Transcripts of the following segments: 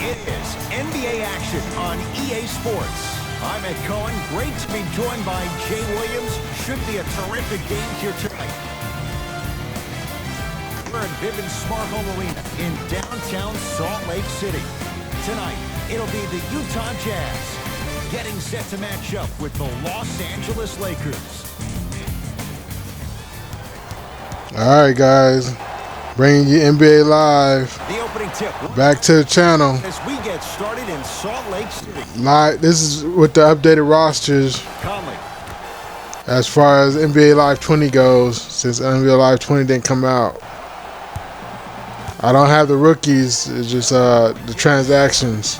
It is NBA action on EA Sports. I'm Ed Cohen. Great to be joined by Jay Williams. Should be a terrific game here tonight. We're at Vivint Smart Home Arena in downtown Salt Lake City. Tonight, it'll be the Utah Jazz getting set to match up with the Los Angeles Lakers. All right, guys. Bringing you NBA Live. The opening tip. Back to the channel. As we get started in Salt Lake City. Live. This is with the updated rosters. Conley. As far as NBA Live 20 goes, since NBA Live 20 didn't come out. I don't have the rookies. It's just the transactions.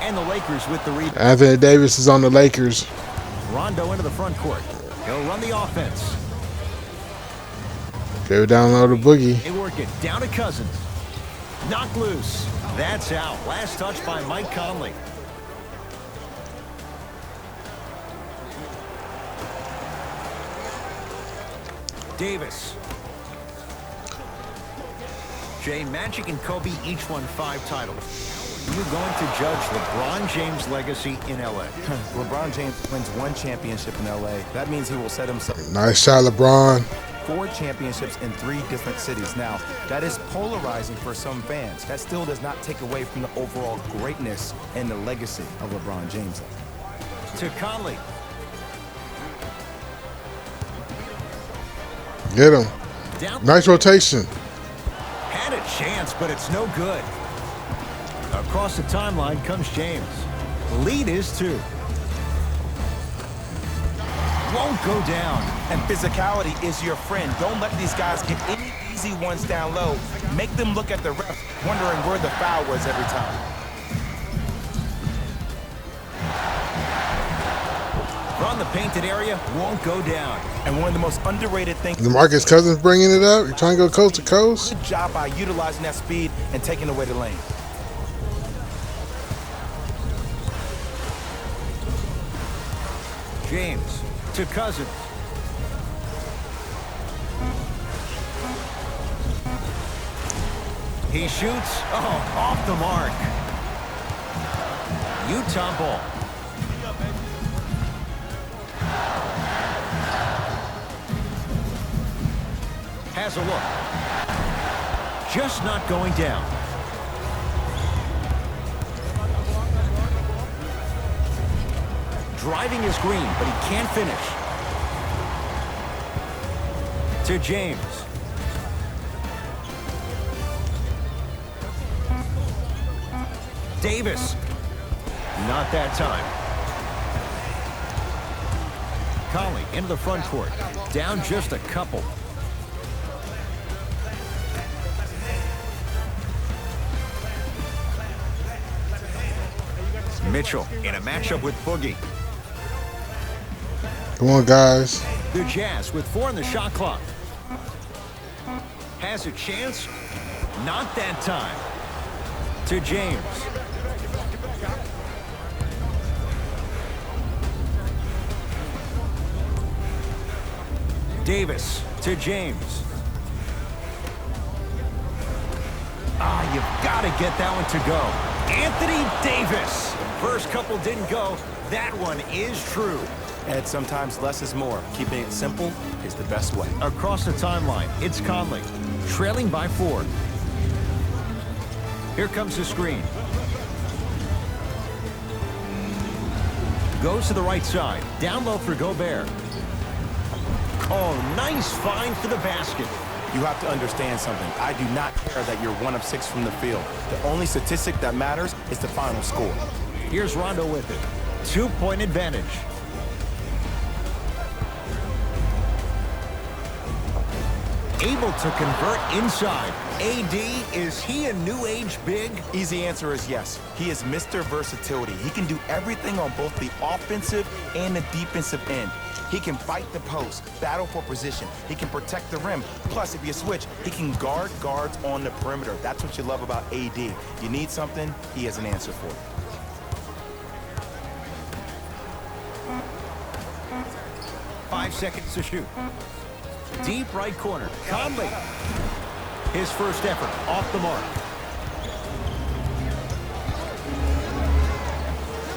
And the Lakers with the rebound. Anthony Davis is on the Lakers. Rondo into the front court. He'll run the offense. Go download the boogie. They work it down to Cousins. Knocked loose. That's out. Last touch by Mike Conley. Davis. Jay, Magic and Kobe each won 5 titles. You're going to judge LeBron James' legacy in L.A. LeBron James wins 1 championship in L.A. That means he will set himself. Nice shot, LeBron. 4 championships in 3 different cities. Now, that is polarizing for some fans. That still does not take away from the overall greatness and the legacy of LeBron James. To Conley. Get him. Down. Nice rotation. Had a chance, but it's no good. Across the timeline comes James. Lead is 2. Won't go down. And physicality is your friend. Don't let these guys get any easy ones down low. Make them look at the ref, wondering where the foul was every time. From the painted area, won't go down. And one of the most underrated things. DeMarcus Cousins bringing it up. You're trying to go coast to coast. Good job by utilizing that speed and taking away the lane. James to Cousins. He shoots. Oh, off the mark. Utah ball. Has a look. Just not going down. Driving his green, but he can't finish. To James. Davis. Not that time. Conley into the front court. Down just a couple. Mitchell in a matchup with Boogie. Come on, guys. The Jazz with 4 on the shot clock. Has a chance. Not that time. To James. Davis to James. You've got to get that one to go. Anthony Davis. First couple didn't go. That one is true. And sometimes less is more. Keeping it simple is the best way. Across the timeline, it's Conley, trailing by 4. Here comes the screen. Goes to the right side. Down low for Gobert. Oh, nice find for the basket. You have to understand something. I do not care that you're 1 of 6 from the field. The only statistic that matters is the final score. Here's Rondo with it. 2-point advantage. Able to convert inside. AD, is he a new age big? Easy answer is yes. He is Mr. Versatility. He can do everything on both the offensive and the defensive end. He can fight the post, battle for position. He can protect the rim. Plus, if you switch, he can guard guards on the perimeter. That's what you love about AD. You need something, he has an answer for it. Five seconds to shoot. Deep right corner. Conley. His first effort off the mark.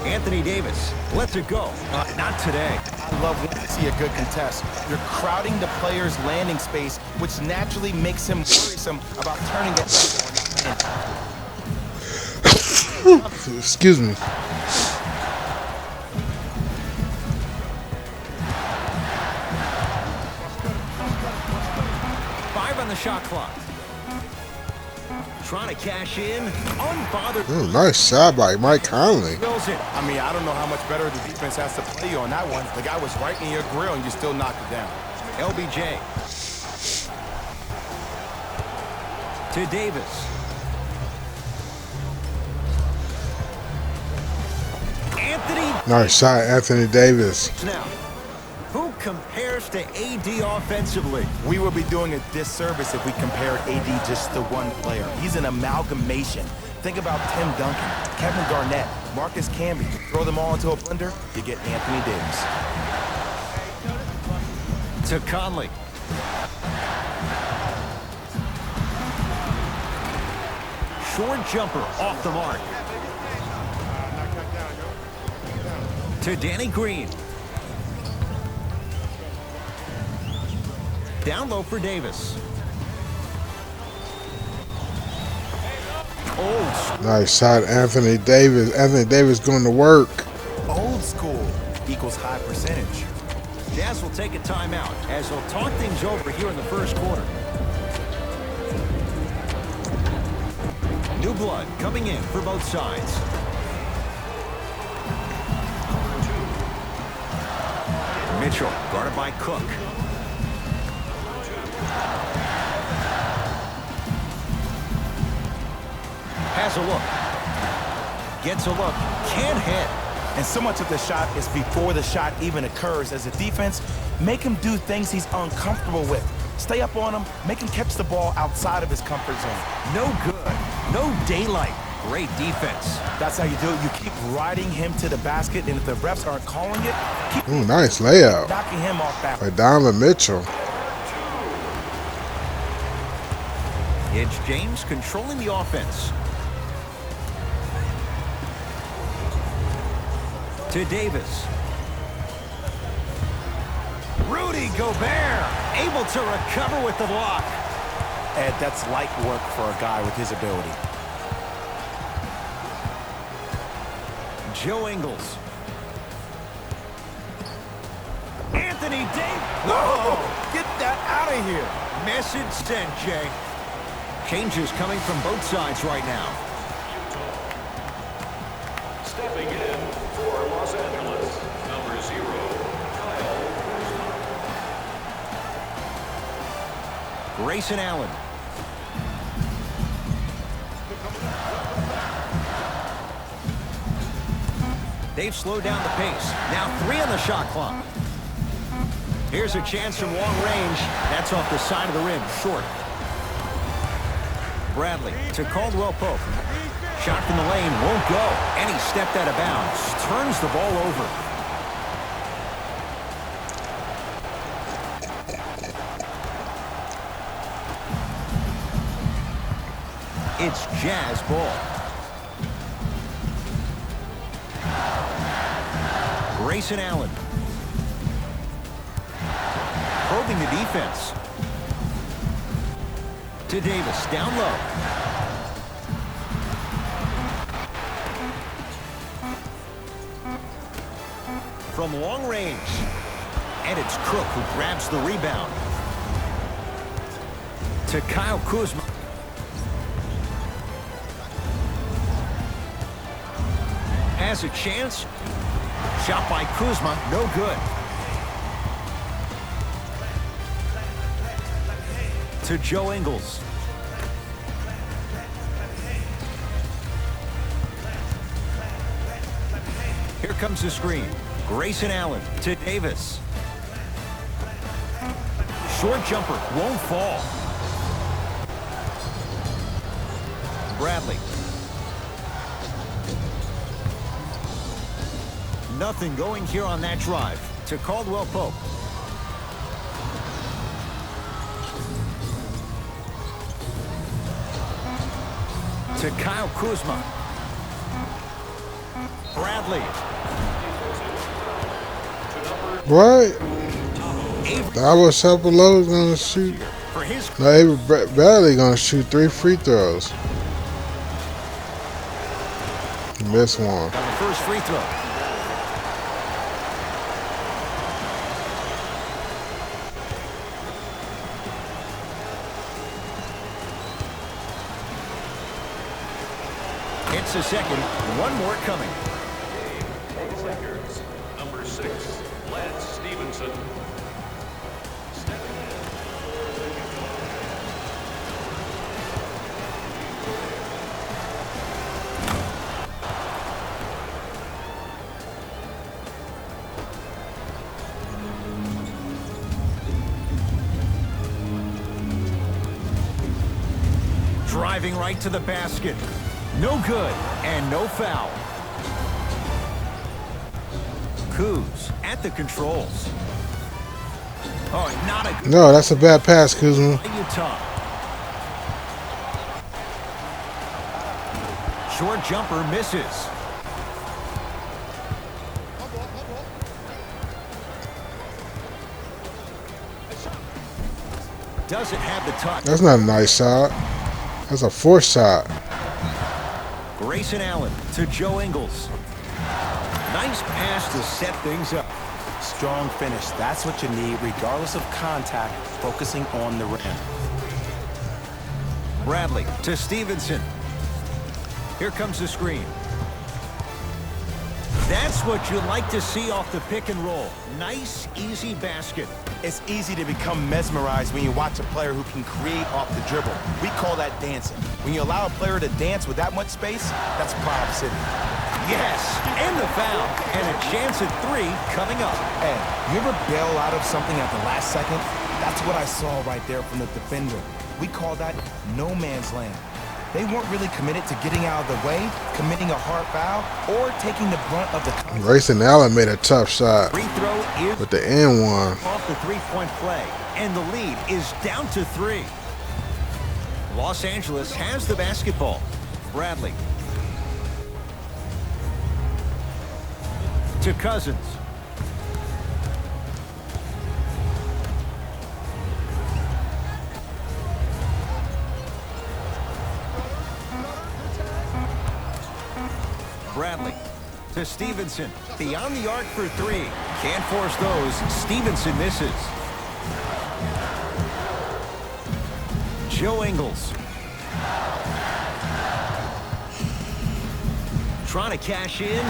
Anthony Davis lets it go. Not today. I love when I see a good contest. You're crowding the player's landing space, which naturally makes him worrisome about turning it. Excuse me. 5 on the shot clock. Trying to cash in. Unbothered. Ooh, nice shot by Mike Conley. Wills it. I mean, I don't know how much better the defense has to play you on that one. The guy was right in your grill and you still knocked it down. LBJ. To Davis. Anthony. Nice shot, Anthony Davis. Now, who compares to AD offensively? We would be doing a disservice if we compared AD just to one player. He's an amalgamation. Think about Tim Duncan, Kevin Garnett, Marcus Camby. Throw them all into a blender, you get Anthony Davis. To Conley. Short jumper off the mark. To Danny Green. Down low for Davis. Oh, Nice shot, Anthony Davis. Anthony Davis going to work. Old school equals high percentage. Jazz will take a timeout as they'll talk things over here in the first quarter. New blood coming in for both sides. Mitchell guarded by Cook. Has a look. Gets a look. Can't hit. And so much of the shot is before the shot even occurs. As a defense, make him do things he's uncomfortable with. Stay up on him, make him catch the ball outside of his comfort zone. No good. No daylight. Great defense. That's how you do it. You keep riding him to the basket, and if the refs aren't calling it, keep Ooh, nice layup knocking him off balance. by Donovan Mitchell. It's James controlling the offense. To Davis. Rudy Gobert able to recover with the block. Ed, that's light work for a guy with his ability. Joe Ingles. Anthony Davis. Whoa! Get that out of here. Message sent, Jay. Changes coming from both sides right now. Stepping in for Los Angeles, number 0, Kyle. Grayson Allen. They've slowed down the pace. Now 3 on the shot clock. Here's a chance from long range. That's off the side of the rim, short. Bradley to Caldwell Pope. Shot from the lane, won't go. And he stepped out of bounds. Turns the ball over. It's Jazz ball. Grayson Allen. Probing the defense. To Davis, down low. From long range. And it's Cook who grabs the rebound. To Kyle Kuzma. Has a chance. Shot by Kuzma, no good. To Joe Ingles. Here comes the screen. Grayson Allen to Davis. Short jumper, won't fall. Bradley. Nothing going here on that drive. To Caldwell Pope. To Kyle Kuzma. Bradley. What? Avery I was Sapalo's gonna shoot. for his No, Avery Bradley gonna shoot 3 free throws. He missed one. on the first free throw. It's the second. One more coming. 8 seconds. Number 6, Lance Stevenson. Stepping in. Driving right to the basket. No good and no foul. Kuz at the controls. Oh, not a good No, that's a bad pass, Kuzma. Utah. Short jumper misses. Doesn't have the touch. That's not a nice shot. That's a forced shot. Grayson Allen to Joe Ingles. Nice pass to set things up. Strong finish. That's what you need, regardless of contact, focusing on the rim. Bradley to Stevenson. Here comes the screen. That's what you like to see off the pick and roll. Nice, easy basket. It's easy to become mesmerized when you watch a player who can create off the dribble. We call that dancing. When you allow a player to dance with that much space, that's Prob City. Yes, and the foul, and a chance at 3 coming up. Hey, you ever bail out of something at the last second? That's what I saw right there from the defender. We call that no man's land. They weren't really committed to getting out of the way, committing a hard foul, or taking the brunt of the consequences. Grayson Allen made a tough shot Free throw is with the and one. off the three-point play, and the lead is down to 3. Los Angeles has the basketball. Bradley to Cousins. Bradley to Stevenson. Beyond the arc for 3. Can't force those. Stevenson misses. Joe Ingles. Trying to cash in.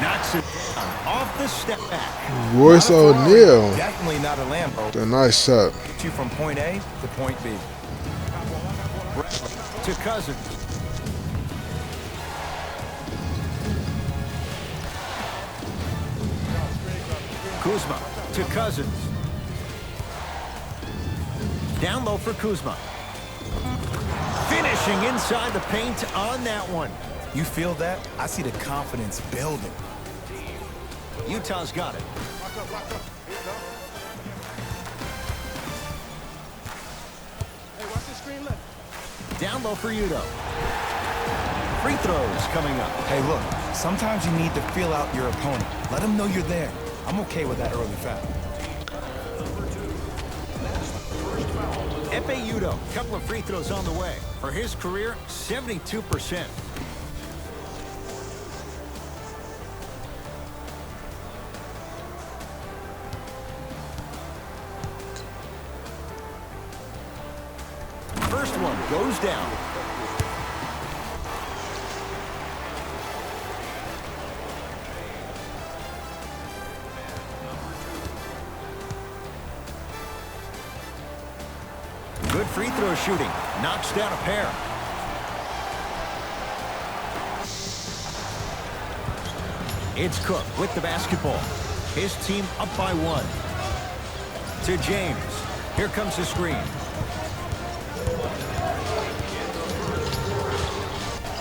Knocks it down. Off the step back. Royce Not a Ferrari, O'Neal. Definitely not a Lambo. A nice shot. Get you from point A to point B. Bradley to Cousins. Kuzma to Cousins. Down low for Kuzma. Finishing inside the paint on that one. You feel that? I see the confidence building. Utah's got it. Down low for Udo. Free throws coming up. Hey, look, sometimes you need to feel out your opponent. Let them know you're there. I'm okay with that early foul. Epe Udo, couple of free throws on the way. For his career, 72%. First one goes down. Good free throw shooting. Knocks down a pair. It's Cook with the basketball. His team up by 1. To James. Here comes the screen.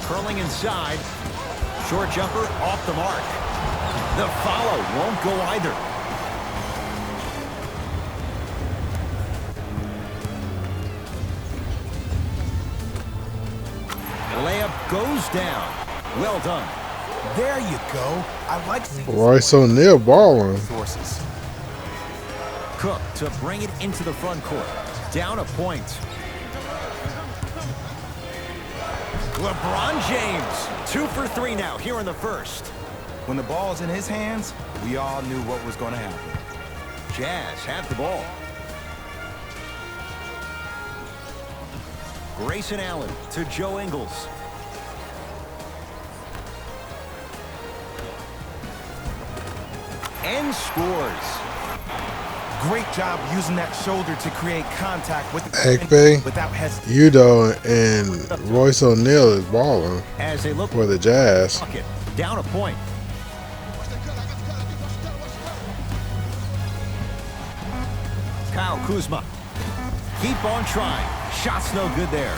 Curling inside. Short jumper off the mark. The follow won't go either. Layup goes down. Well done. There you go. I like seeing Royce O'Neal balling. sources. Cook to bring it into the front court. Down a point. LeBron James, 2 for 3 now here in the first. When the ball's in his hands, we all knew what was going to happen. Jazz have the ball. Grayson Allen to Joe Ingles. And scores. Great job using that shoulder to create contact with the Ekpe, without hesitation. Udo, and Royce O'Neal is balling As they look for the Jazz. bucket. Down a point. Kyle Kuzma. Keep on trying. Shot's no good there.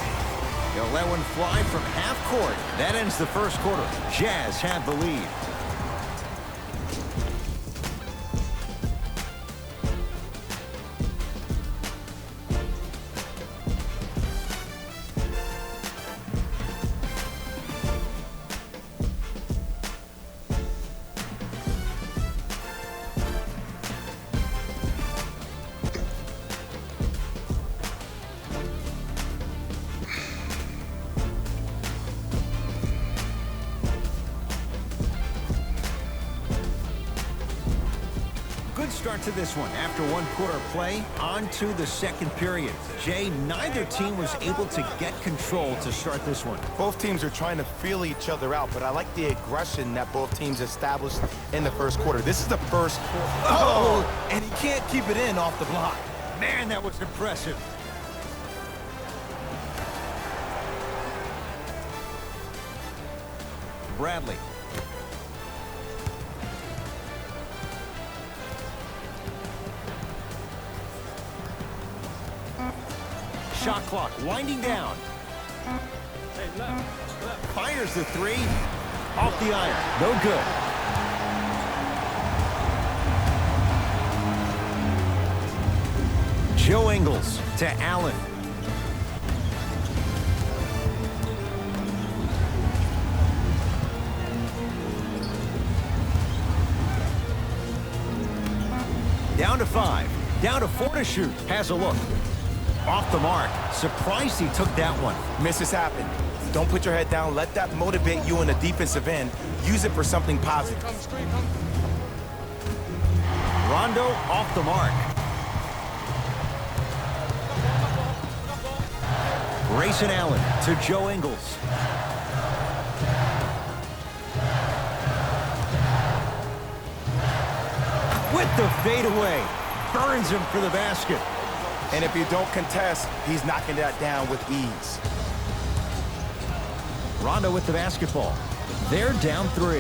They'll let one fly from half court. That ends the first quarter. Jazz have the lead. Good start to this one. After one quarter play, on to the second period. Jay, neither team was able to get control to start this one. Both teams are trying to feel each other out, but I like the aggression that both teams established in the first quarter. This is the first quarter. Oh, and he can't keep it in off the block. Man, that was impressive. Bradley. Shot clock winding down. Fires the three. Off the iron. No good. Joe Ingles to Allen. Down to 5. Down to 4 to shoot. Has a look. Off the mark. Surprised he took that one. Misses happen. Don't put your head down. Let that motivate you in the defensive end. Use it for something positive. Rondo off the mark. Grayson Allen to Joe Ingles. With the fadeaway. Burns him for the basket. And if you don't contest, he's knocking that down with ease. Rondo with the basketball. They're down 3.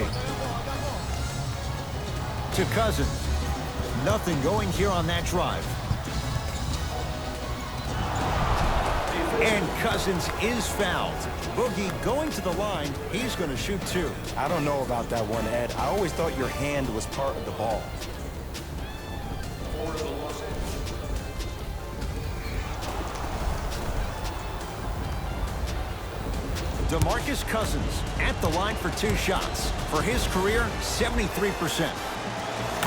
To Cousins. Nothing going here on that drive. And Cousins is fouled. Boogie going to the line. He's going to shoot 2. I don't know about that one, Ed. I always thought your hand was part of the ball. DeMarcus Cousins at the line for 2 shots. For his career, 73%.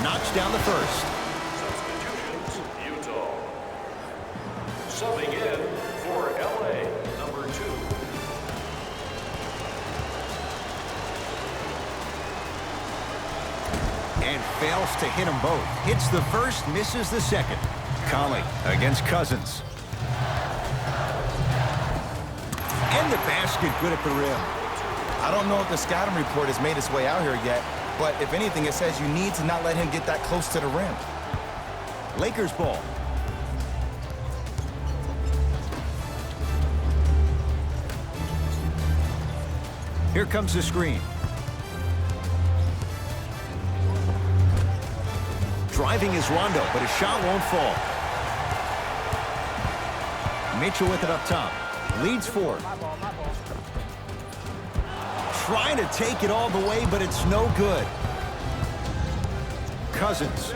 Knocks down the first. Substitutions, Utah. Subbing in for LA, number 2. And fails to hit them both. Hits the first, misses the second. Conley against Cousins. And the basket good at the rim. I don't know if the scouting report has made its way out here yet, but if anything, it says you need to not let him get that close to the rim. Lakers ball. Here comes the screen. Driving is Rondo, but his shot won't fall. Mitchell with it up top. Leads 4. Trying to take it all the way, but it's no good. Cousins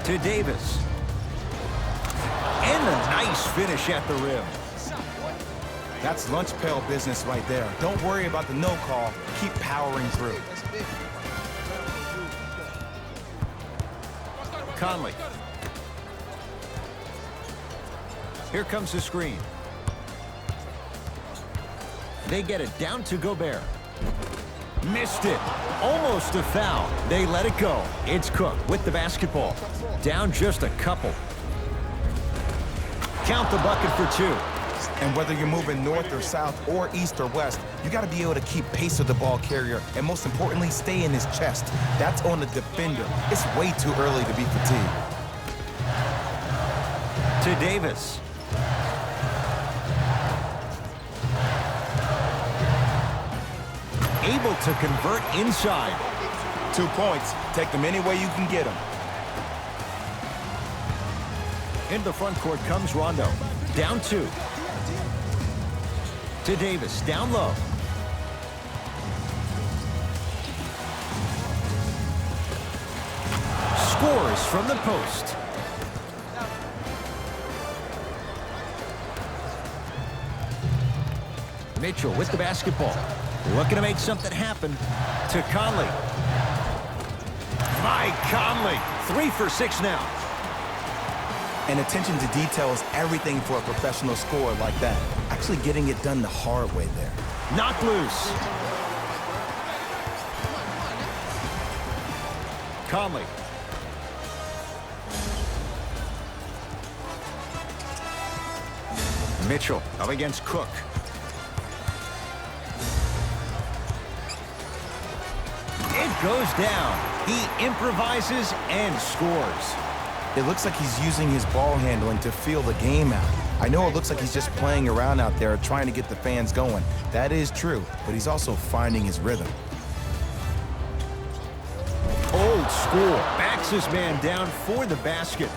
to Davis. And a nice finish at the rim. That's lunch pail business right there. Don't worry about the no call. Keep powering through. Conley. Here comes the screen. They get it down to Gobert. Missed it. Almost a foul. They let it go. It's Cook with the basketball. Down just a couple. Count the bucket for 2. And whether you're moving north or south or east or west, you got to be able to keep pace with the ball carrier and most importantly, stay in his chest. That's on the defender. It's way too early to be fatigued. To Davis. Able to convert inside. 2 points. Take them any way you can get them. Into the front court comes Rondo. Down 2. To Davis. Down low. Scores from the post. Mitchell with the basketball. Looking to make something happen. To Conley. Mike Conley. 3 for 6 now. And attention to detail is everything for a professional scorer like that. Actually getting it done the hard way there. Knocked loose. Conley. Mitchell up against Cook. It goes down. He improvises and scores. It looks like he's using his ball handling to feel the game out. I know it looks like he's just playing around out there trying to get the fans going. That is true, but he's also finding his rhythm. Old school. Backs his man down for the basket.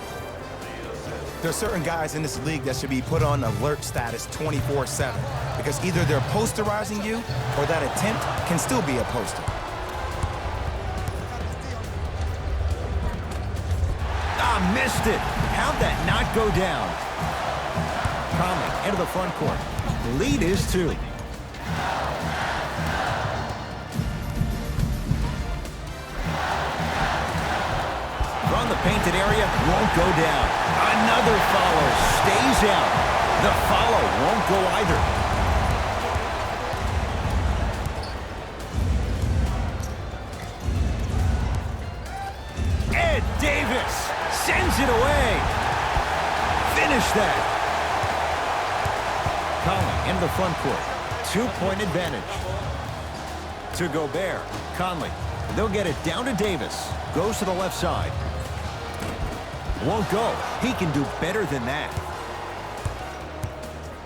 There's certain guys in this league that should be put on alert status 24/7 because either they're posterizing you or that attempt can still be a poster. Missed it. How'd that not go down? Conley into the front court. The lead is 2. From the painted area, won't go down. Another follow, stays out. The follow won't go either. Ed Davis sends it away. Finish that. Conley into the front court. 2-point advantage. To Gobert. Conley. They'll get it down to Davis. Goes to the left side. Won't go. He can do better than that.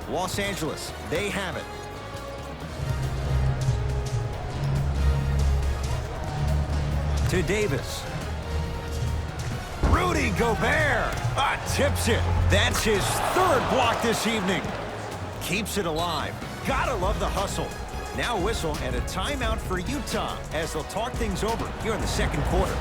Los Angeles, they have it. To Davis. Rudy Gobert tips it. That's his 3rd block this evening. Keeps it alive. Gotta love the hustle. Now whistle and a timeout for Utah as they'll talk things over here in the 2nd quarter.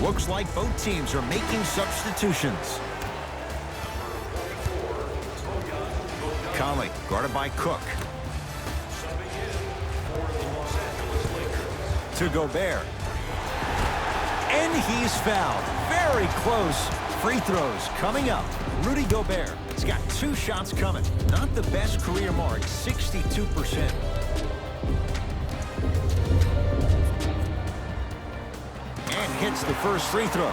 Looks like both teams are making substitutions. Conley guarded by Cook. To Gobert. And he's fouled. Very close. Free throws coming up. Rudy Gobert. He's got 2 shots coming. Not the best career mark, 62%. And hits the first free throw.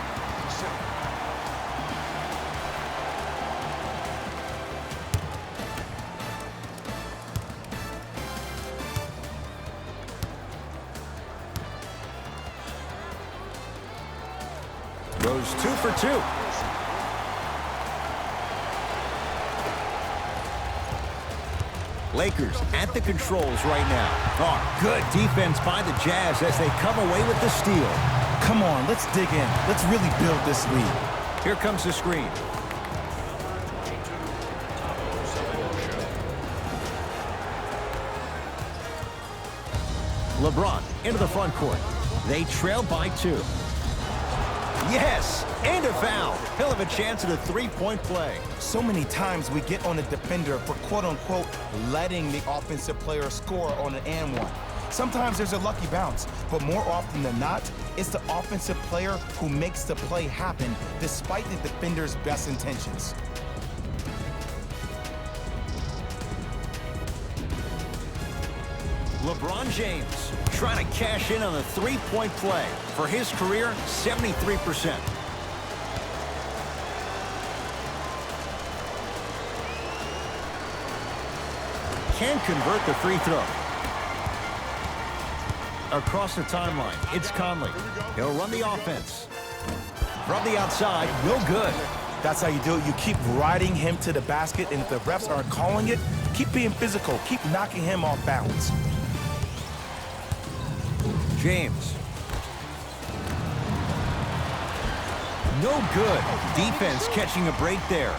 Goes 2 for 2. Lakers at the controls right now. Oh, good defense by the Jazz as they come away with the steal. Come on, let's dig in. Let's really build this lead. Here comes the screen. LeBron into the front court. They trail by 2. Yes, and a foul. He'll have a chance at a 3-point play. So many times we get on a defender for quote-unquote letting the offensive player score on an and one. Sometimes there's a lucky bounce, but more often than not, it's the offensive player who makes the play happen despite the defender's best intentions. LeBron James trying to cash in on a 3-point play. For his career, 73%. Can convert the free throw. Across the timeline, it's Conley. He'll run the offense. From the outside, no good. That's how you do it. You keep riding him to the basket, and if the refs aren't calling it, keep being physical. Keep knocking him off balance. James. No good. Defense catching a break there.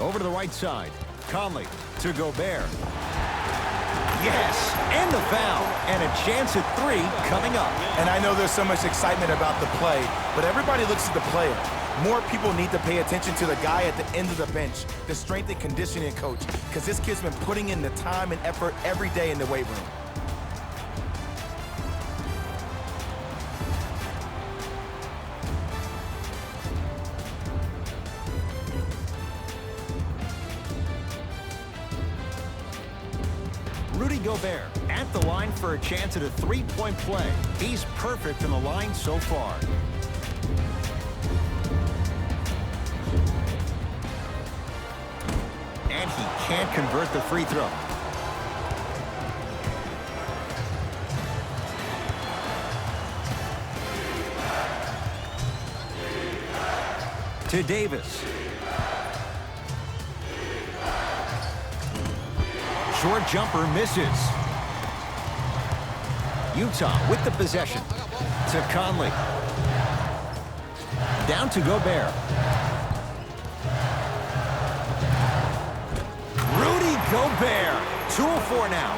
Over to the right side. Conley to Gobert. Yes, and the foul. And a chance at 3 coming up. And I know there's so much excitement about the play, but everybody looks at the player. More people need to pay attention to the guy at the end of the bench, the strength and conditioning coach, because this kid's been putting in the time and effort every day in the weight room. Rudy Gobert at the line for a chance at a 3-point play. He's perfect in the line so far. And he can't convert the free throw. To Davis. Short jumper misses. Utah with the possession. To Conley. Down to Gobert. Rudy Gobert. 2 of 4 now.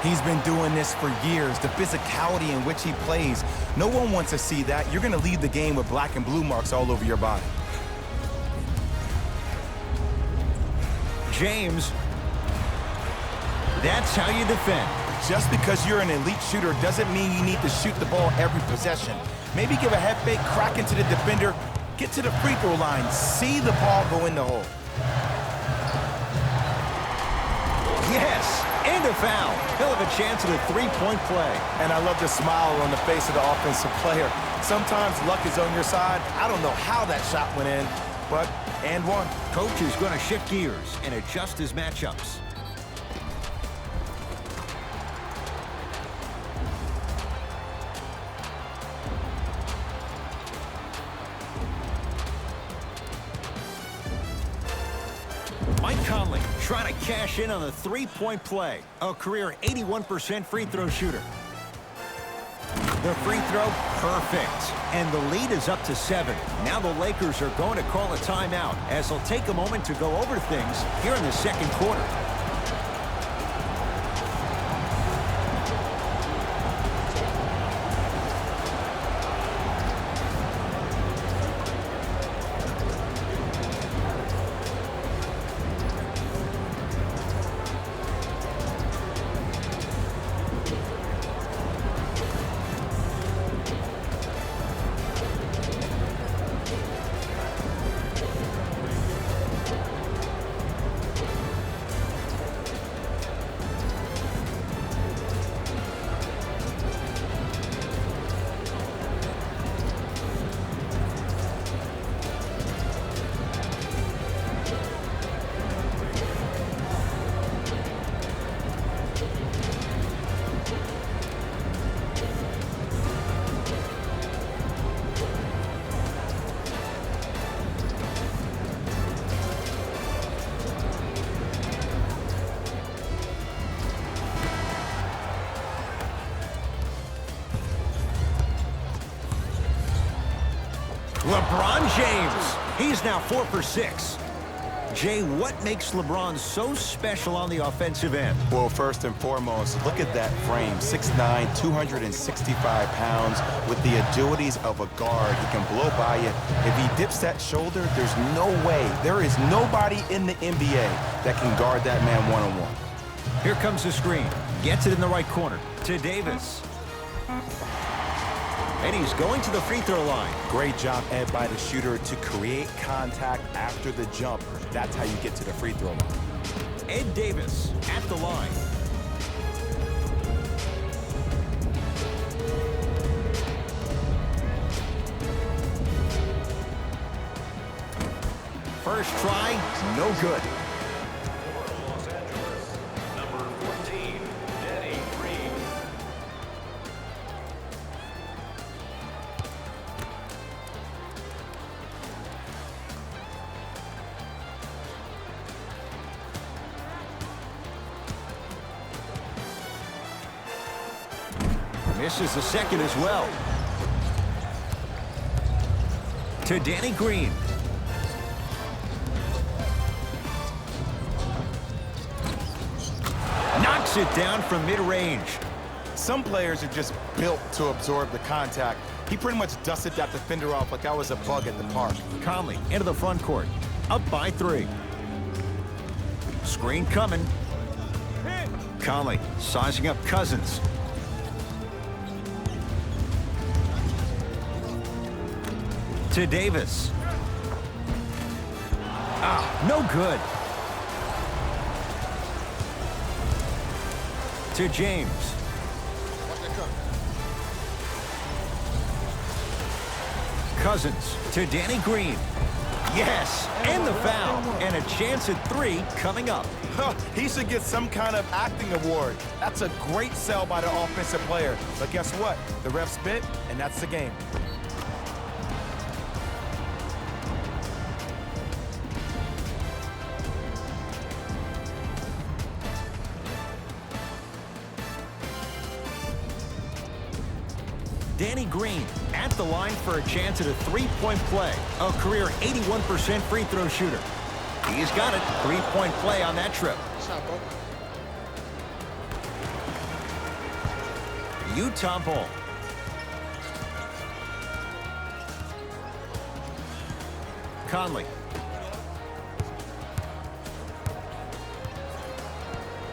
He's been doing this for years, the physicality in which he plays. No one wants to see that. You're going to leave the game with black and blue marks all over your body. James. That's how you defend. Just because you're an elite shooter doesn't mean you need to shoot the ball every possession. Maybe give a head fake, crack into the defender, get to the free throw line, see the ball go in the hole. Yes, and a foul. He'll have a chance at a 3-point play. And I love the smile on the face of the offensive player. Sometimes luck is on your side. I don't know how that shot went in, but and one. Coach is going to shift gears and adjust his matchups. Mike Conley trying to cash in on a 3-point play. A career 81% free throw shooter. The free throw, perfect. And the lead is up to 7. Now the Lakers are going to call a timeout as they'll take a moment to go over things here in the second quarter. LeBron James. He's now 4 for 6. Jay, what makes LeBron so special on the offensive end? Well, first and foremost, look at that frame. 6'9", 265 pounds with the agilities of a guard. He can blow by you. If he dips that shoulder, there's no way. There is nobody in the NBA that can guard that man one-on-one. Here comes the screen. Gets it in the right corner to Davis. And he's going to the free throw line. Great job, Ed, by the shooter to create contact after the jump. That's how you get to the free throw line. Ed Davis at the line. First try, no good. Los Angeles, number 14, Danny Green. Misses the second as well. To Danny Green. Knocks it down from mid-range. Some players are just built to absorb the contact. He pretty much dusted that defender off like that was a bug at the park. Conley into the front court. Up by 3. Screen coming. Conley sizing up Cousins. To Davis. No good. To James. Cousins to Danny Green. Yes, and the foul. And a chance at 3 coming up. He should get some kind of acting award. That's a great sell by the offensive player. But guess what? The ref spit, and that's the game. Danny Green at the line for a chance at a 3-point play. A career 81% free throw shooter. He's got it. 3-point play on that trip. Utah ball. Conley.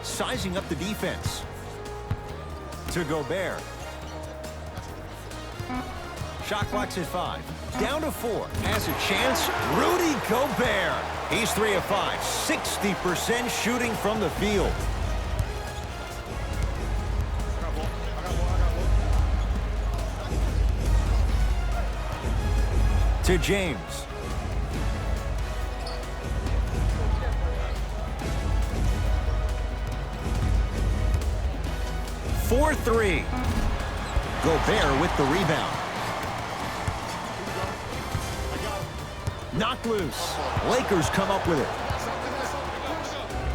Sizing up the defense. To Gobert. Shot clock's at 5. Down to 4. Has a chance. Rudy Gobert. He's 3 of 5. 60% shooting from the field. To James. For 3. Gobert with the rebound. Knocked loose. Lakers come up with it.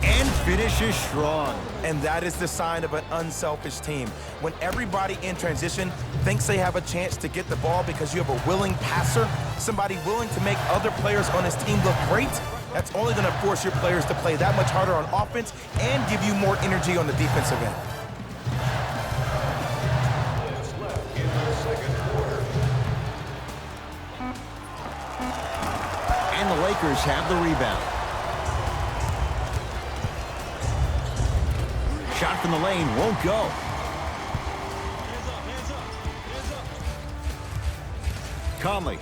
And finishes strong. And that is the sign of an unselfish team. When everybody in transition thinks they have a chance to get the ball because you have a willing passer, somebody willing to make other players on his team look great, that's only going to force your players to play that much harder on offense and give you more energy on the defensive end. Minutes left in the second quarter. And the Lakers have the rebound. Shot from the lane won't go. Conley.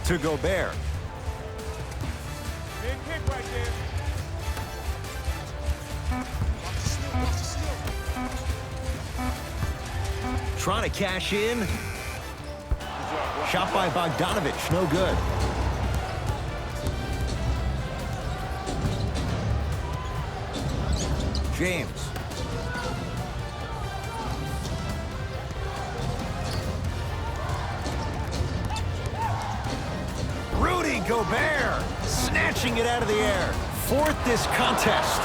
To Gobert. Big hit right there. Trying to cash in. Shot by Bogdanovich, no good. James. Rudy Gobert snatching it out of the air. 4th this contest.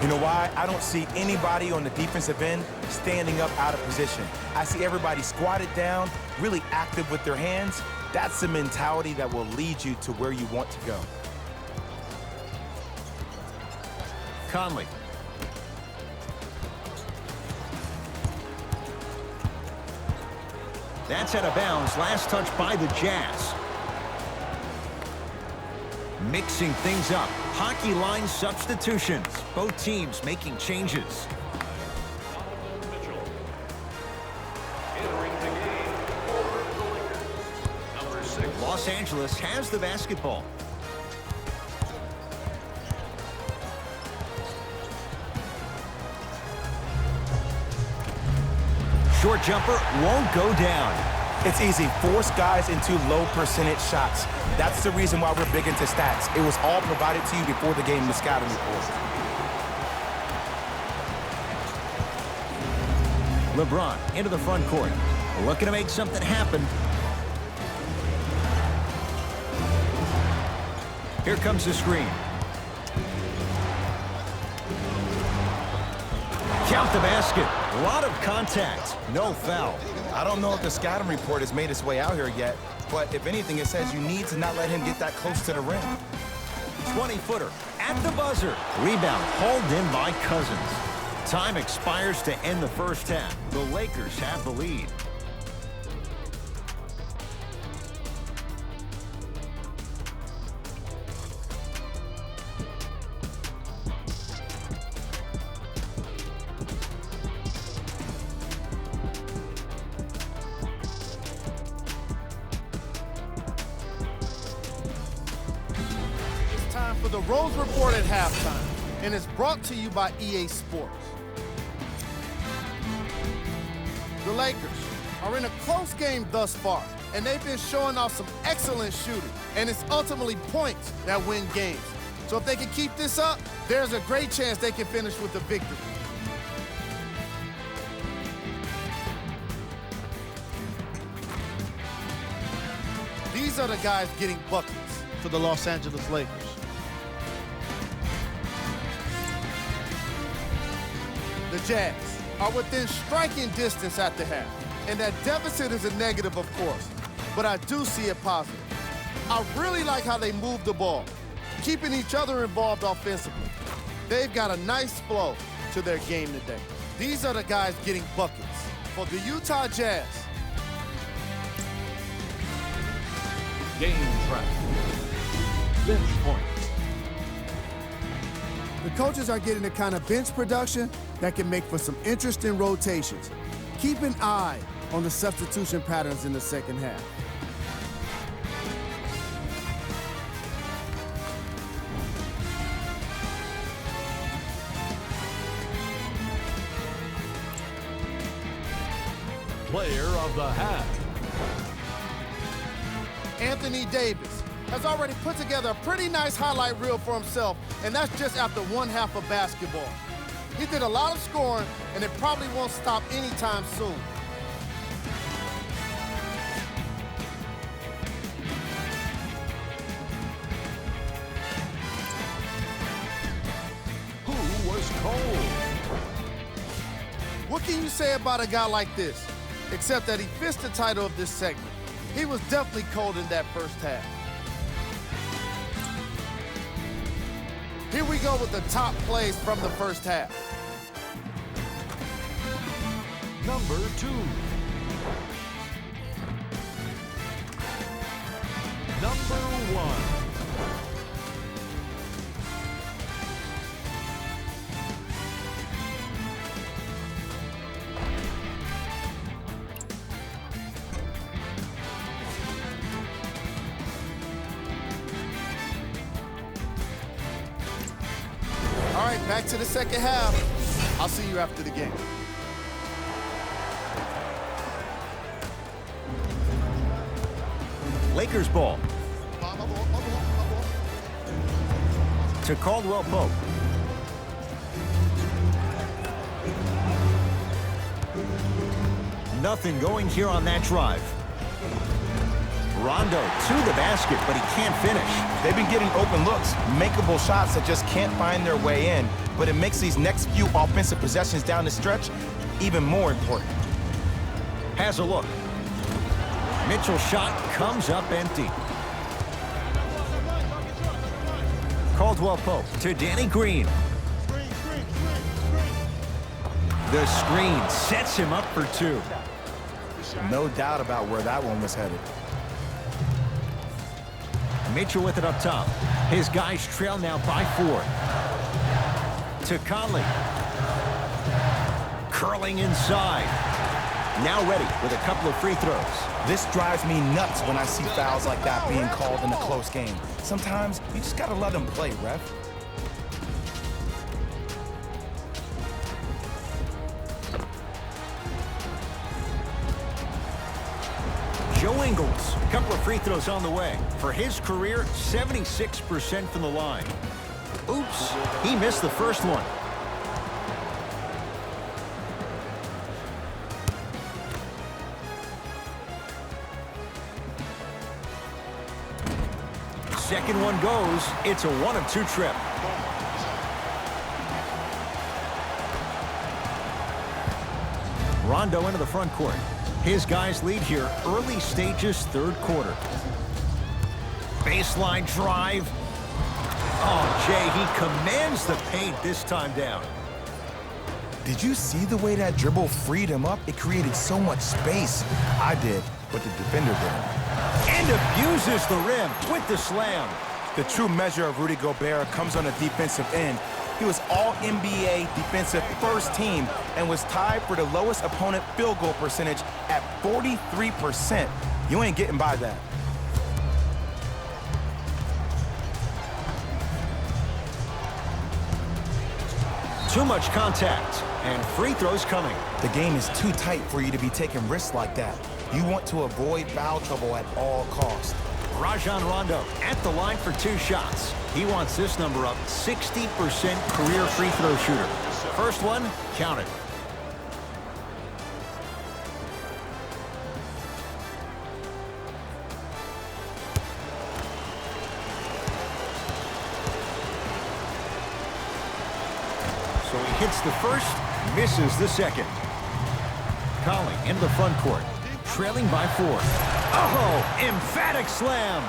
You know why? I don't see anybody on the defensive end standing up out of position. I see everybody squatted down, really active with their hands. That's the mentality that will lead you to where you want to go. Conley. That's out of bounds. Last touch by the Jazz. Mixing things up. Hockey line substitutions. Both teams making changes. Donovan Mitchell. Entering the game for the Lakers. Number 6. Los Angeles has the basketball. Short jumper won't go down. It's easy. Force guys into low percentage shots. That's the reason why we're big into stats. It was all provided to you before the game in the scouting report. LeBron into the front court. Looking to make something happen. Here comes the screen. Count the basket. A lot of contact. No foul. I don't know if the scouting report has made its way out here yet, but if anything, it says you need to not let him get that close to the rim. 20-footer at the buzzer. Rebound hauled in by Cousins. Time expires to end the first half. The Lakers have the lead. Time for the Rose Report at halftime, and it's brought to you by EA Sports. The Lakers are in a close game thus far, and they've been showing off some excellent shooting, and it's ultimately points that win games. So if they can keep this up, there's a great chance they can finish with a victory. These are the guys getting buckets for the Los Angeles Lakers. The Jazz are within striking distance at the half, and that deficit is a negative, of course, but I do see it positive. I really like how they move the ball, keeping each other involved offensively. They've got a nice flow to their game today. These are the guys getting buckets for the Utah Jazz. Game track. Bench point. The coaches are getting the kind of bench production that can make for some interesting rotations. Keep an eye on the substitution patterns in the second half. Player of the half. Anthony Davis has already put together a pretty nice highlight reel for himself, and that's just after one half of basketball. He did a lot of scoring, and it probably won't stop anytime soon. Who was cold? What can you say about a guy like this, except that he fits the title of this segment? He was definitely cold in that first half. Here we go with the top plays from the first half. Number 2. Number 1. All right, back to the second half. I'll see you after the game. Lakers ball. To Caldwell Pope. Nothing going here on that drive. Rondo to the basket, but he can't finish. They've been getting open looks, makeable shots that just can't find their way in. But it makes these next few offensive possessions down the stretch even more important. Has a look. Mitchell's shot comes up empty. Caldwell Pope to Danny Green. The screen sets him up for two. No doubt about where that one was headed. Mitchell with it up top. His guys trail now by 4. To Conley. Curling inside. Now ready with a couple of free throws. This drives me nuts when I see fouls like that being called in a close game. Sometimes you just gotta let them play, ref. Joe Ingles, a couple of free throws on the way. For his career, 76% from the line. Oops, he missed the first one. Second one goes. It's a 1-of-2 trip. Rondo into the front court. His guys lead here early stages, third quarter. Baseline drive. Oh, Jay, he commands the paint this time down. Did you see the way that dribble freed him up? It created so much space. I did, but the defender didn't. And abuses the rim with the slam. The true measure of Rudy Gobert comes on the defensive end. He was all-NBA defensive first team and was tied for the lowest opponent field goal percentage at 43%. You ain't getting by that. Too much contact, and free throws coming. The game is too tight for you to be taking risks like that. You want to avoid foul trouble at all costs. Rajon Rondo at the line for 2 shots. He wants this number up, 60% career free throw shooter. First one, counted. So he hits the first, misses the second. Conley into the front court, trailing by 4. Oh, emphatic slam.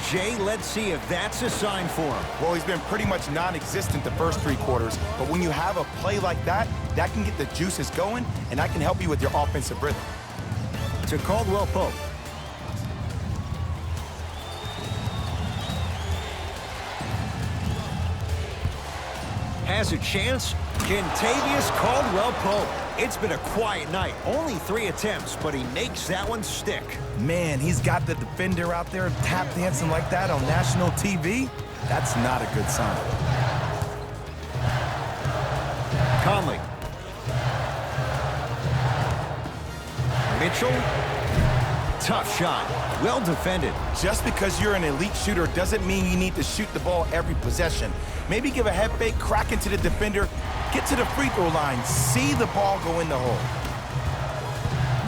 Jay, let's see if that's a sign for him. Well, he's been pretty much non-existent the first 3 quarters, but when you have a play like that, that can get the juices going, and that can help you with your offensive rhythm. To Caldwell Pope. Has a chance. Kentavious Caldwell Pope. It's been a quiet night. Only 3 attempts, but he makes that one stick. Man, he's got the defender out there tap dancing like that on national TV. That's not a good sign. Conley. Mitchell. Tough shot. Well defended. Just because you're an elite shooter doesn't mean you need to shoot the ball every possession. Maybe give a head fake, crack into the defender, get to the free throw line, see the ball go in the hole.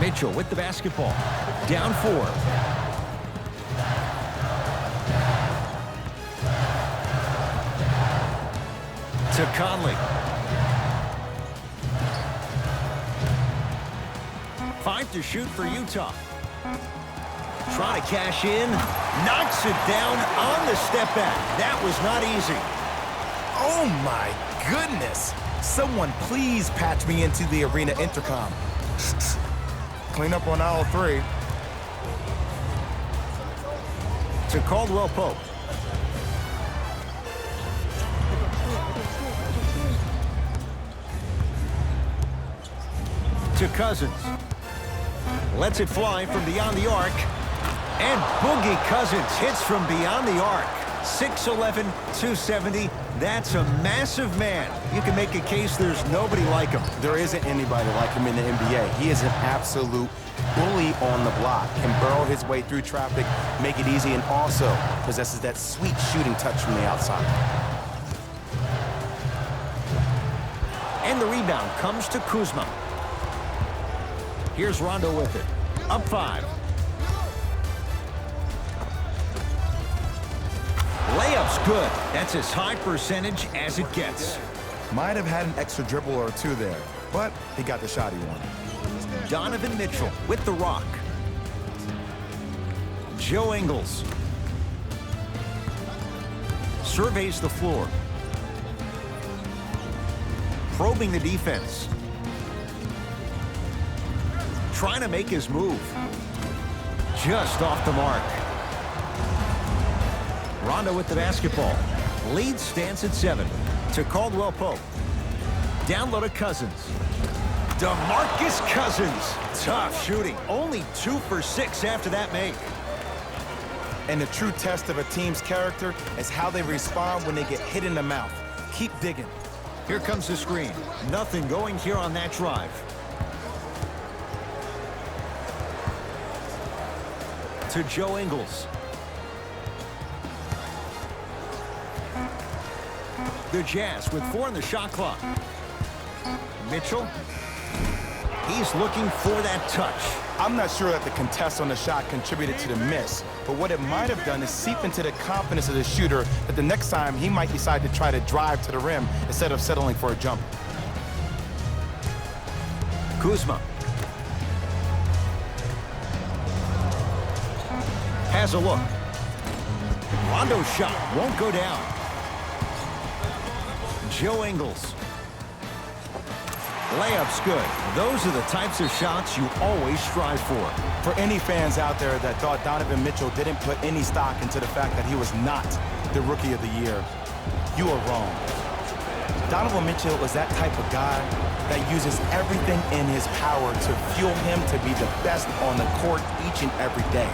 Mitchell with the basketball. Down 4. To Conley. 5 to shoot for Utah. Trying to cash in. Knocks it down on the step back. That was not easy. Oh my goodness. Someone please patch me into the arena intercom. Clean up on aisle 3. To Caldwell Pope. To Cousins. Lets it fly from beyond the arc. And Boogie Cousins hits from beyond the arc. 6'11", 270. That's a massive man. You can make a case there's nobody like him. There isn't anybody like him in the NBA. He is an absolute bully on the block. Can burrow his way through traffic, make it easy, and also possesses that sweet shooting touch from the outside. And the rebound comes to Kuzma. Here's Rondo with it. Up 5. good. That's as high percentage as it gets. Might have had an extra dribble or two there, but he got the shot he wanted. Donovan Mitchell with the rock. Joe Ingles surveys the floor. Probing the defense. Trying to make his move. Just off the mark. Rondo with the basketball. Lead stands at 7 to Caldwell Pope. Down low to Cousins. DeMarcus Cousins. Tough shooting. Only 2 for 6 after that make. And the true test of a team's character is how they respond when they get hit in the mouth. Keep digging. Here comes the screen. Nothing going here on that drive. To Joe Ingles. The Jazz with 4 on the shot clock. Mitchell. He's looking for that touch. I'm not sure that the contest on the shot contributed to the miss, but what it might have done is seep into the confidence of the shooter that the next time he might decide to try to drive to the rim instead of settling for a jumper. Kuzma. Has a look. Rondo's shot won't go down. Joe Ingles. Layup's good. Those are the types of shots you always strive for. For any fans out there that thought Donovan Mitchell didn't put any stock into the fact that he was not the Rookie of the Year, you are wrong. Donovan Mitchell is that type of guy that uses everything in his power to fuel him to be the best on the court each and every day.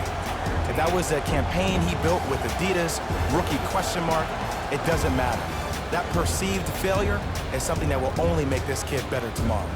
If that was a campaign he built with Adidas, rookie question mark, it doesn't matter. That perceived failure is something that will only make this kid better tomorrow.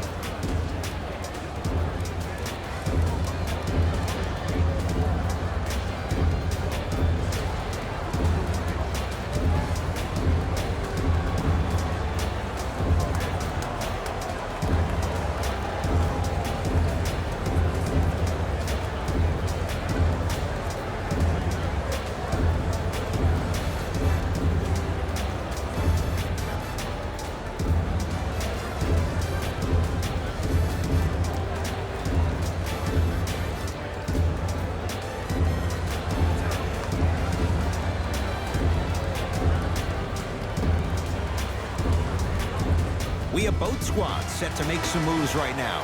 We have both squads set to make some moves right now.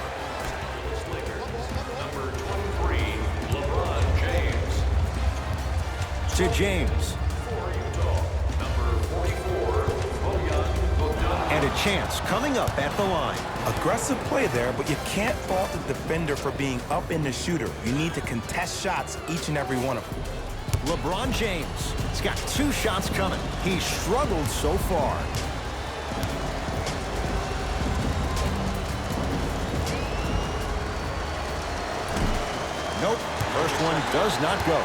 Number 23, LeBron James. To James. For Utah, number 44, Bojan Bogdanovic. And a chance coming up at the line. Aggressive play there, but you can't fault the defender for being up in the shooter. You need to contest shots, each and every one of them. LeBron James. He's got 2 shots coming. He's struggled so far. Nope, first one does not go.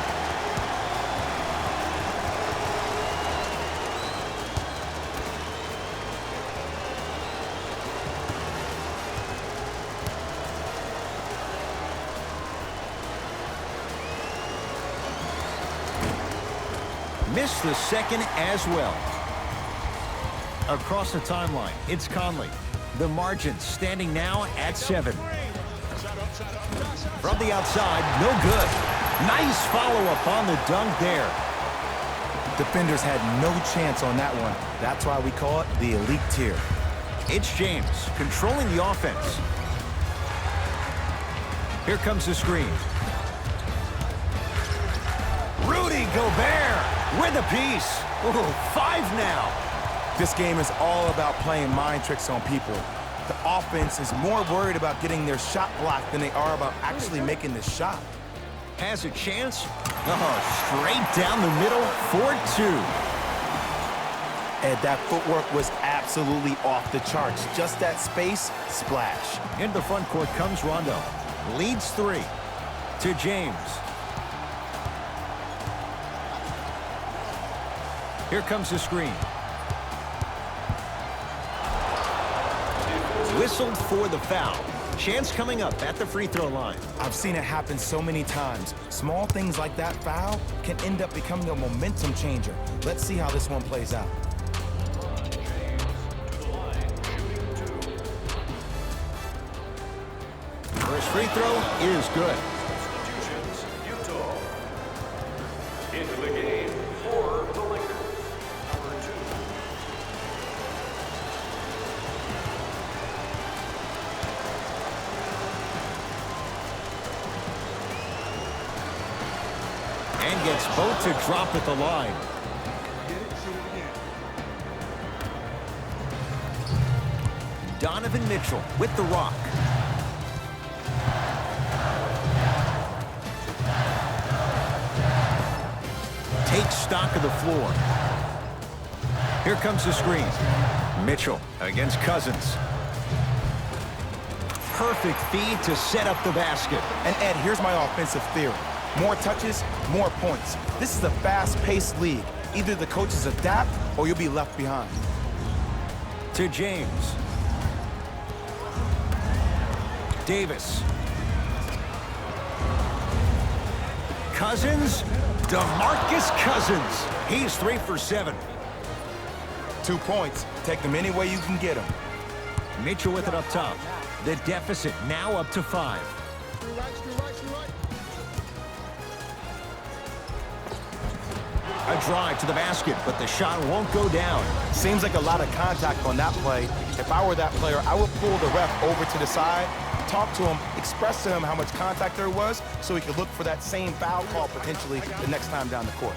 Missed the second as well. Across the timeline, it's Conley. The margin standing now at 7. From the outside, no good. Nice follow-up on the dunk there. Defenders had no chance on that one. That's why we call it the elite tier. It's James controlling the offense. Here comes the screen. Rudy Gobert with a piece. Ooh, 5 now. This game is all about playing mind tricks on people. The offense is more worried about getting their shot blocked than they are about actually making the shot. Has a chance. Straight down the middle for 2. And that footwork was absolutely off the charts. Just that space, splash. Into the front court comes Rondo. Leads 3 to James. Here comes the screen. Whistled for the foul. Chance coming up at the free throw line. I've seen it happen so many times. Small things like that foul can end up becoming a momentum changer. Let's see how this one plays out. First free throw is good. Substitutions, Utah. Into the game for the Lakers. Number 2. And gets both to drop at the line. Donovan Mitchell with the rock. Takes stock of the floor. Here comes the screen. Mitchell against Cousins. Perfect feed to set up the basket. And Ed, here's my offensive theory. More touches, more points. This is a fast-paced league. Either the coaches adapt or you'll be left behind. To James. Davis. Cousins. DeMarcus Cousins. He's 3 for 7. 2 points. Take them any way you can get them. Mitchell with it up top. The deficit now up to 5. A drive to the basket, but the shot won't go down. Seems like a lot of contact on that play. If I were that player, I would pull the ref over to the side, talk to him, express to him how much contact there was so he could look for that same foul call potentially the next time down the court.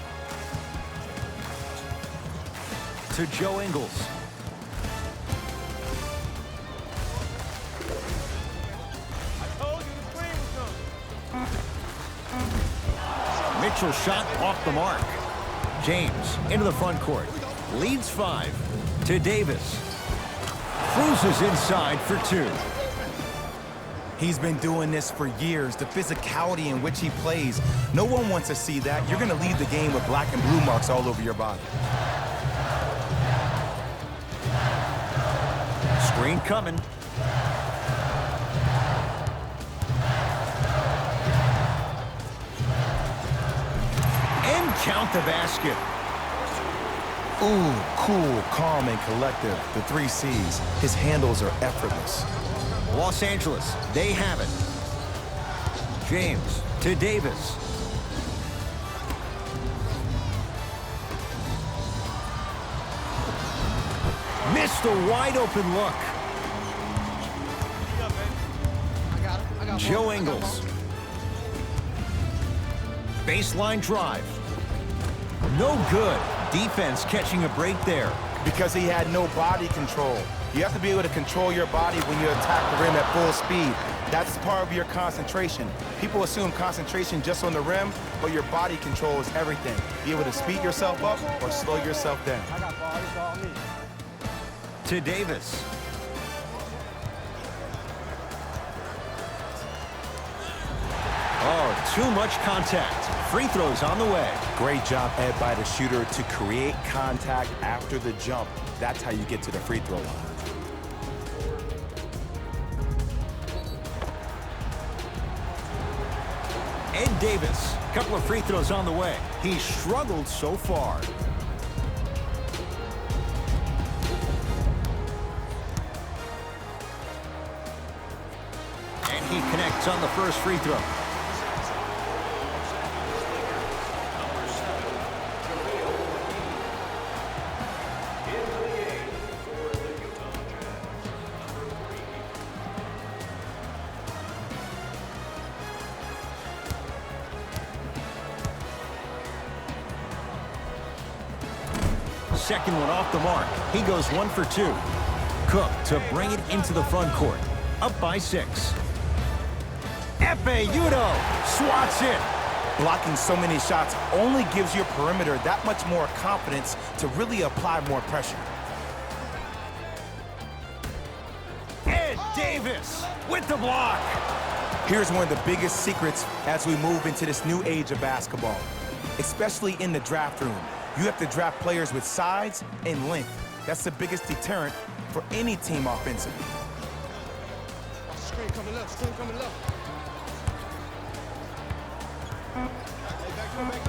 To Joe Ingles. Mitchell shot off the mark. James into the front court. Leads 5 to Davis. Cruises inside for 2. He's been doing this for years, the physicality in which he plays. No one wants to see that. You're going to leave the game with black and blue marks all over your body. Screen coming. And count the basket. Ooh, cool, calm, and collective. The 3 C's. His handles are effortless. Los Angeles, they have it. James to Davis. Missed a wide open look. Joe Ingles. Baseline drive. No good. Defense catching a break there. Because he had no body control. You have to be able to control your body when you attack the rim at full speed. That's part of your concentration. People assume concentration just on the rim, but your body control is everything. Be able to speed yourself up or slow yourself down. To Davis. Oh, too much contact. Free throws on the way. Great job, Ed, by the shooter to create contact after the jump. That's how you get to the free throw line. Ed Davis, a couple of free throws on the way. He struggled so far. And he connects on the first free throw. Second one off the mark. He goes 1 for 2. Cook to bring it into the front court. Up by 6. Efe Udoh swats it. Blocking so many shots only gives your perimeter that much more confidence to really apply more pressure. Ed Davis with the block. Here's one of the biggest secrets as we move into this new age of basketball, especially in the draft room. You have to draft players with size and length. That's the biggest deterrent for any team offensively.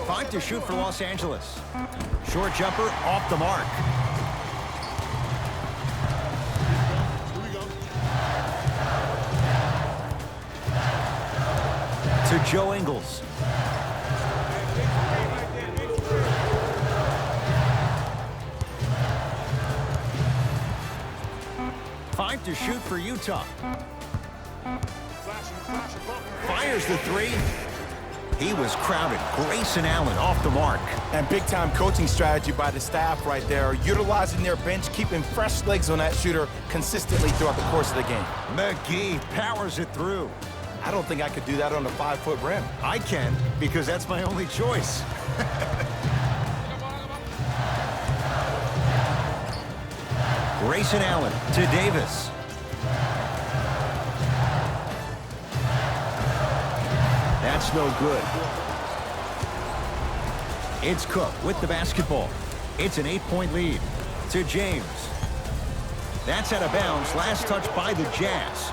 Five to shoot for Los Angeles. Short jumper off the mark. To Joe Ingles. Five to shoot for Utah. Fires the three. He was crowded. Grayson Allen off the mark. And big-time coaching strategy by the staff right there, utilizing their bench, keeping fresh legs on that shooter consistently throughout the course of the game. McGee powers it through. I don't think I could do that on a 5-foot rim. I can, because that's my only choice. Grayson Allen to Davis. That's no good. It's Cook with the basketball. It's an 8-point lead to James. That's out of bounds. Last touch by the Jazz.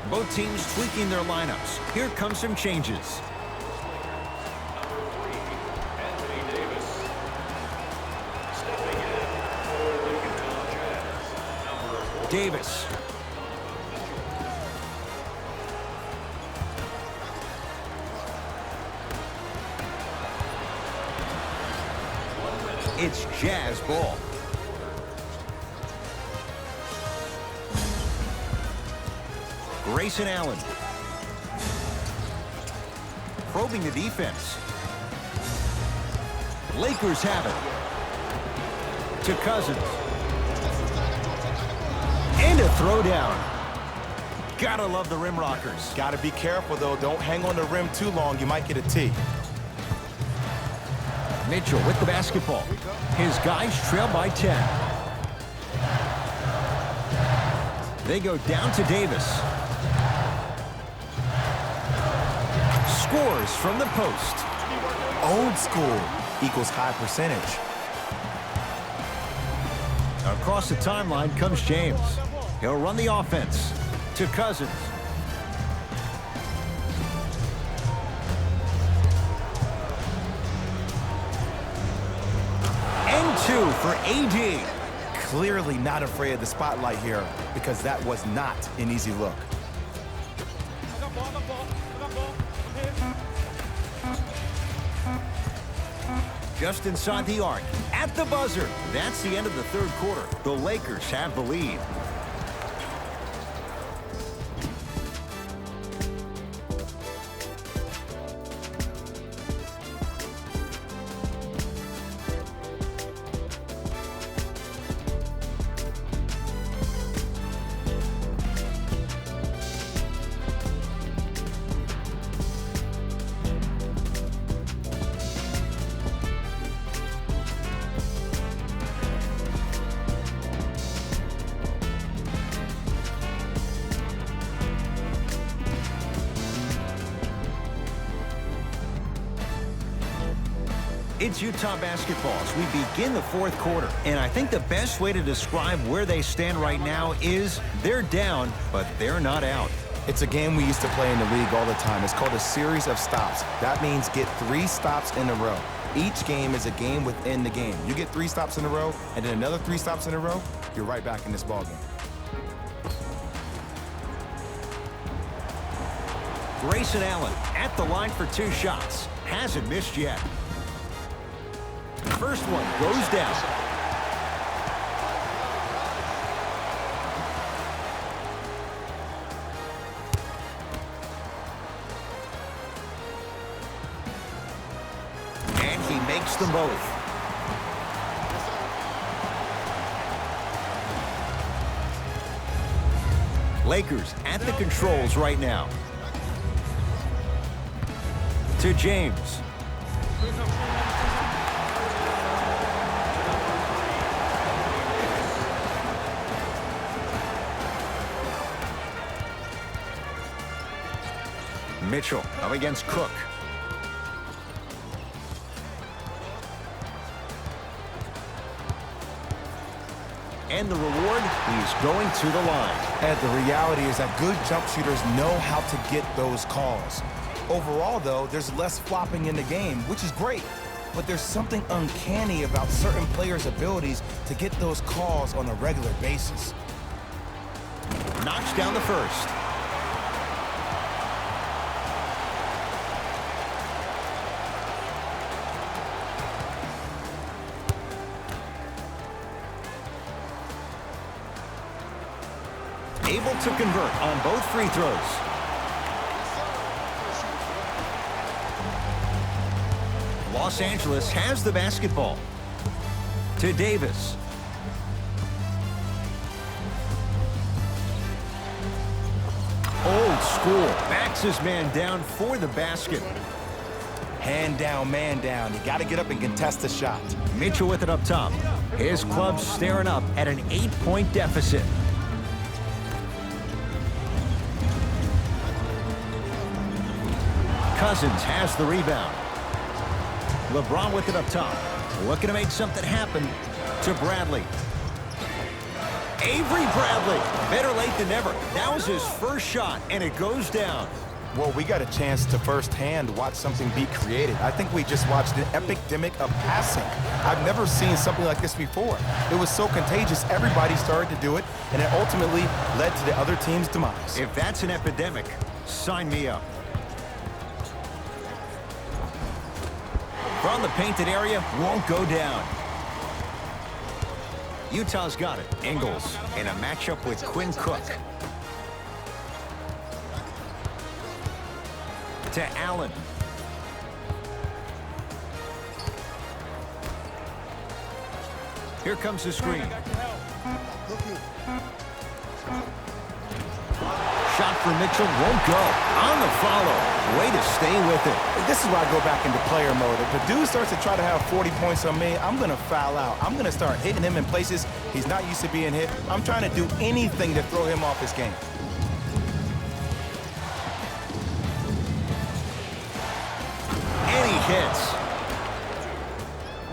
Both teams tweaking their lineups. Here come some changes. Anthony Davis. Stepping in for the Utah Jazz. Number 4. Davis. It's Jazz ball. Grayson Allen. Probing the defense. Lakers have it. To Cousins. And a throwdown. Gotta love the rim rockers. Got to be careful, though. Don't hang on the rim too long. You might get a tee. Mitchell with the basketball. His guys trail by 10. They go down to Davis. Scores from the post. Old school equals high percentage. Across the timeline comes James. He'll run the offense to Cousins. And 2 for AD. Clearly not afraid of the spotlight here because that was not an easy look. Just inside the arc, at the buzzer. That's the end of the third quarter. The Lakers have the lead. It's Utah basketball as we begin the fourth quarter. And I think the best way to describe where they stand right now is they're down, but they're not out. It's a game we used to play in the league all the time. It's called a series of stops. That means get 3 stops in a row. Each game is a game within the game. You get 3 stops in a row, and then another 3 stops in a row, you're right back in this ballgame. Grayson Allen at the line for 2 shots. Hasn't missed yet. First one goes down. And he makes them both. Lakers at the controls right now. To James. Mitchell up against Cook. And the reward, he's going to the line. And the reality is that good jump shooters know how to get those calls. Overall, though, there's less flopping in the game, which is great. But there's something uncanny about certain players' abilities to get those calls on a regular basis. Knocks down the first. Able to convert on both free throws. Los Angeles has the basketball. To Davis. Old school. Backs his man down for the basket. Hand down, man down. You got to get up and contest the shot. Mitchell with it up top. His club staring up at an 8-point deficit. Cousins has the rebound. LeBron with it up top. Looking to make something happen to Bradley. Avery Bradley. Better late than never. That was his first shot, and it goes down. Well, we got a chance to firsthand watch something be created. I think we just watched an epidemic of passing. I've never seen something like this before. It was so contagious, everybody started to do it, and it ultimately led to the other team's demise. If that's an epidemic, sign me up. From the painted area, won't go down. Utah's got it. Ingles in a matchup with Quinn Cook. To Allen. Here comes the screen. Shot for Mitchell won't go. On the follow. Way to stay with it. This is why I go back into player mode. If a dude starts to try to have 40 points on me, I'm going to foul out. I'm going to start hitting him in places he's not used to being hit. I'm trying to do anything to throw him off his game. And he hits.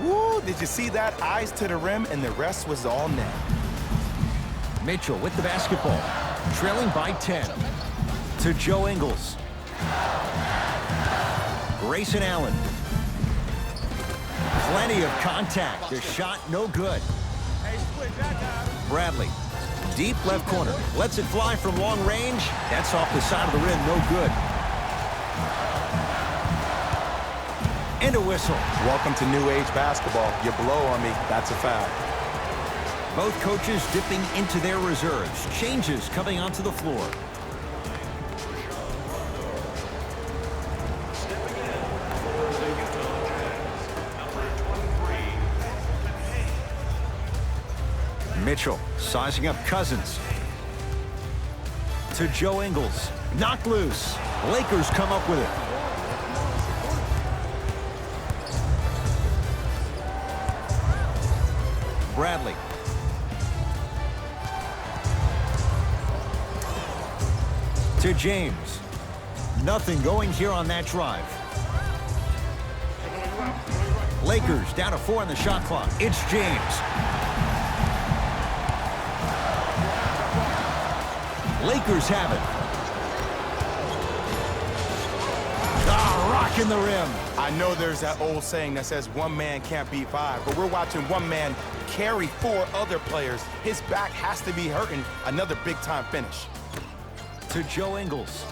Woo, did you see that? Eyes to the rim, and the rest was all net. Mitchell with the basketball. Trailing by 10. To Joe Ingles. Grayson Allen. Plenty of contact. The shot no good. Bradley. Deep left corner. Lets it fly from long range. That's off the side of the rim. No good. And a whistle. Welcome to new age basketball. You blow on me, that's a foul. Both coaches dipping into their reserves. Changes coming onto the floor. Stepping in for the Utah Jazz, number 23. Mitchell sizing up Cousins. To Joe Ingles. Knocked loose. Lakers come up with it. Bradley. To James. Nothing going here on that drive. Lakers down to 4 on the shot clock. It's James. Lakers have it. Rocking the rim. I know there's that old saying that says one man can't beat five, but we're watching one man carry 4 other players. His back has to be hurting. Another big-time finish. To Joe Ingles.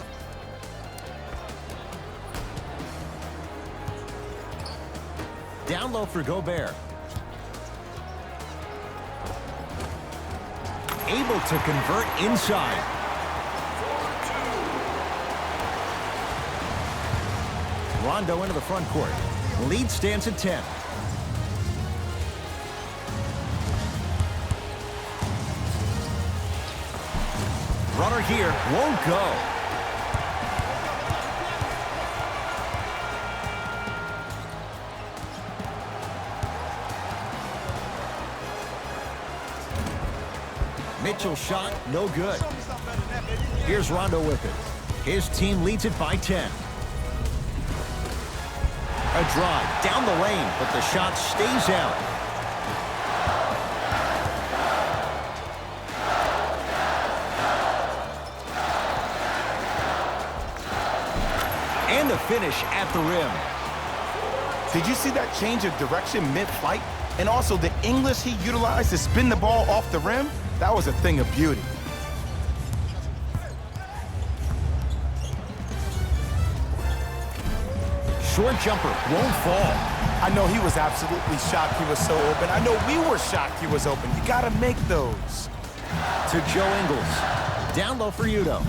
Down low for Gobert. Able to convert inside. Rondo into the front court. Lead stands at 10. Runner here won't go. Mitchell shot, no good. Here's Rondo with it. His team leads it by 10. A drive down the lane, but the shot stays out. finish at the rim. Did you see that change of direction mid-flight? And also the English he utilized to spin the ball off the rim? That was a thing of beauty. Short jumper won't fall. I know he was absolutely shocked he was so open. I know we were shocked he was open. You gotta make those. To Joe Ingles. Down low for Udo.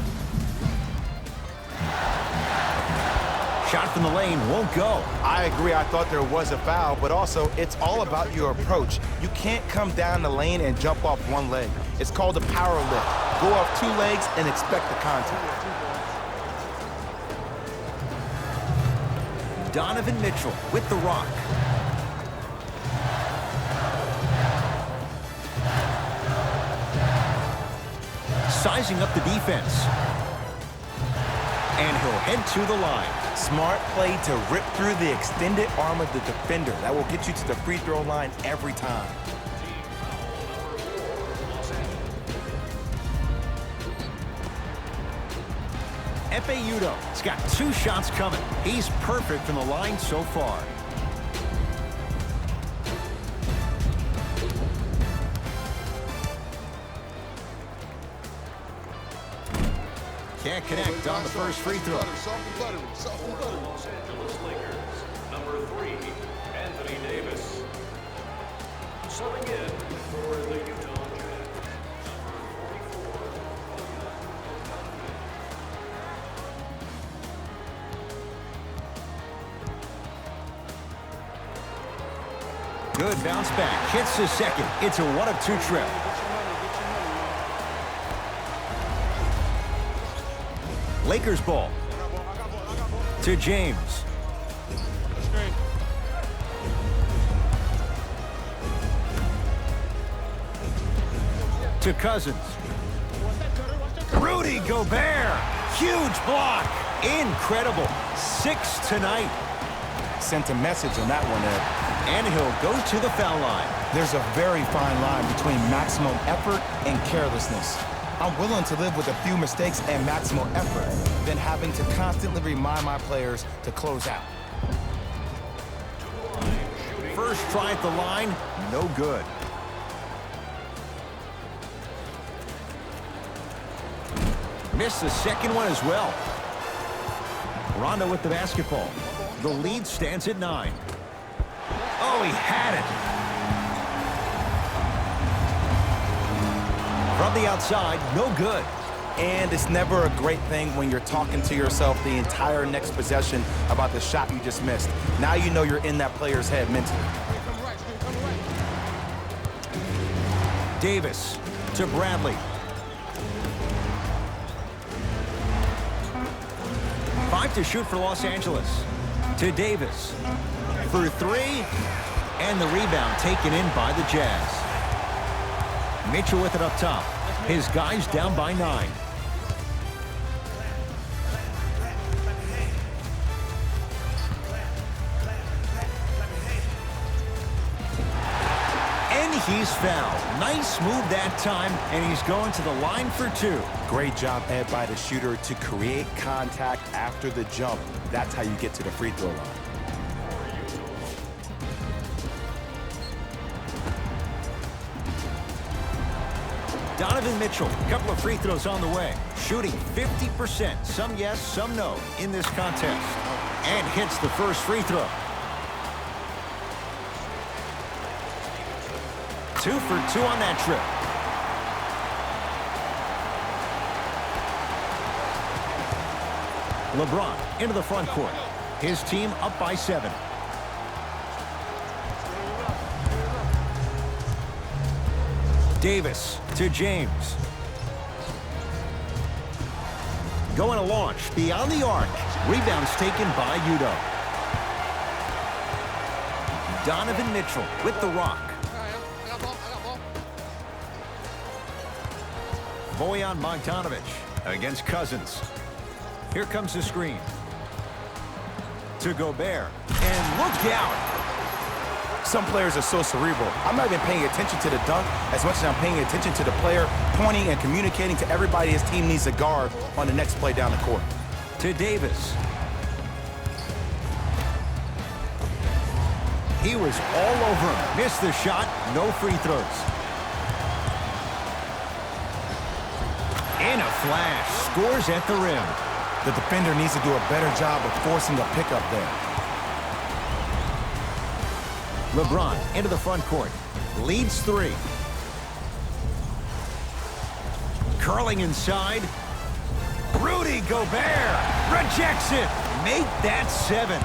Shot from the lane won't go. I agree, I thought there was a foul, but also it's all about your approach. You can't come down the lane and jump off one leg. It's called a power lift. Go off two legs and expect the contact. Donovan Mitchell with the rock. Sizing up the defense. And he'll head to the line. Smart play to rip through the extended arm of the defender. That will get you to the free throw line every time. Efe Udo has got 2 shots coming. He's perfect from the line so far. Can't connect on the first free throw. Los Angeles Lakers, number 3, Anthony Davis. Subbing in for the Utah Jazz, number 44. Good bounce back. Hits the second. It's a 1 of 2 trip. Lakers ball. To James. To Cousins. Rudy Gobert. Huge block. Incredible. 6 tonight. Sent a message on that one, Ed. And he'll go to the foul line. There's a very fine line between maximum effort and carelessness. I'm willing to live with a few mistakes and maximum effort than having to constantly remind my players to close out. First try at the line, no good. Missed the second one as well. Rondo with the basketball. The lead stands at 9. Oh, he had it. From the outside, no good. And it's never a great thing when you're talking to yourself the entire next possession about the shot you just missed. Now you know you're in that player's head mentally. Davis to Bradley. Five to shoot for Los Angeles. To Davis. For 3. And the rebound taken in by the Jazz. Mitchell with it up top. His guys down by 9. And he's fouled. Nice move that time, and he's going to the line for 2. Great job, Ed, by the shooter to create contact after the jump. That's how you get to the free throw line. Donovan Mitchell, a couple of free throws on the way. Shooting 50%, some yes, some no in this contest. And hits the first free throw. 2 for 2 on that trip. LeBron into the front court. His team up by 7. Davis to James. Going to launch beyond the arc. Rebounds taken by Udo. Donovan Mitchell with the rock. Bojan Bogdanovic against Cousins. Here comes the screen. To Gobert. And look out. Some players are so cerebral. I'm not even paying attention to the dunk as much as I'm paying attention to the player pointing and communicating to everybody his team needs a guard on the next play down the court. To Davis. He was all over him. Missed the shot. No free throws. In a flash. Scores at the rim. The defender needs to do a better job of forcing a pickup there. LeBron into the front court. Leads 3. Curling inside. Rudy Gobert rejects it. Make that 7.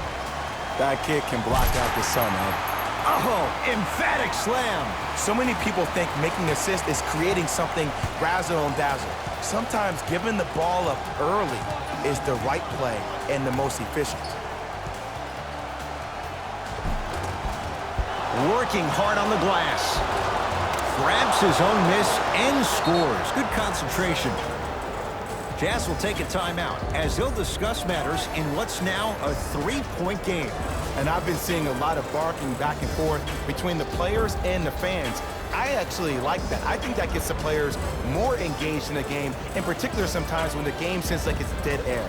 That kid can block out the sun, man. Oh, emphatic slam. So many people think making assists is creating something razzle and dazzle. Sometimes giving the ball up early is the right play and the most efficient. Working hard on the glass. Grabs his own miss and scores. Good concentration. Jazz will take a timeout as they'll discuss matters in what's now a 3-point game. And I've been seeing a lot of barking back and forth between the players and the fans. I actually like that. I think that gets the players more engaged in the game, in particular sometimes when the game seems like it's dead air.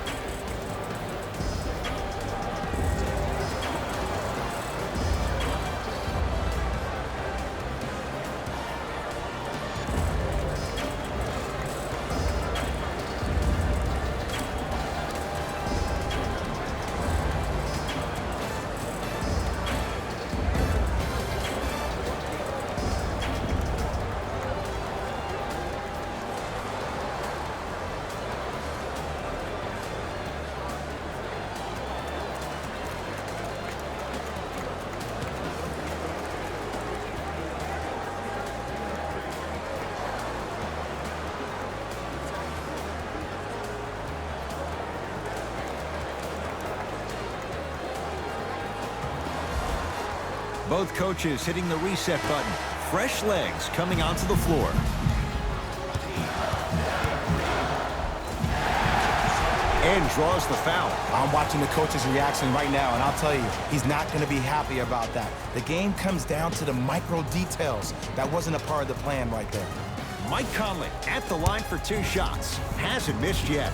Both coaches hitting the reset button. Fresh legs coming onto the floor. And draws the foul. I'm watching the coach's reaction right now, and I'll tell you, he's not going to be happy about that. The game comes down to the micro details. That wasn't a part of the plan right there. Mike Conley at the line for 2 shots. Hasn't missed yet.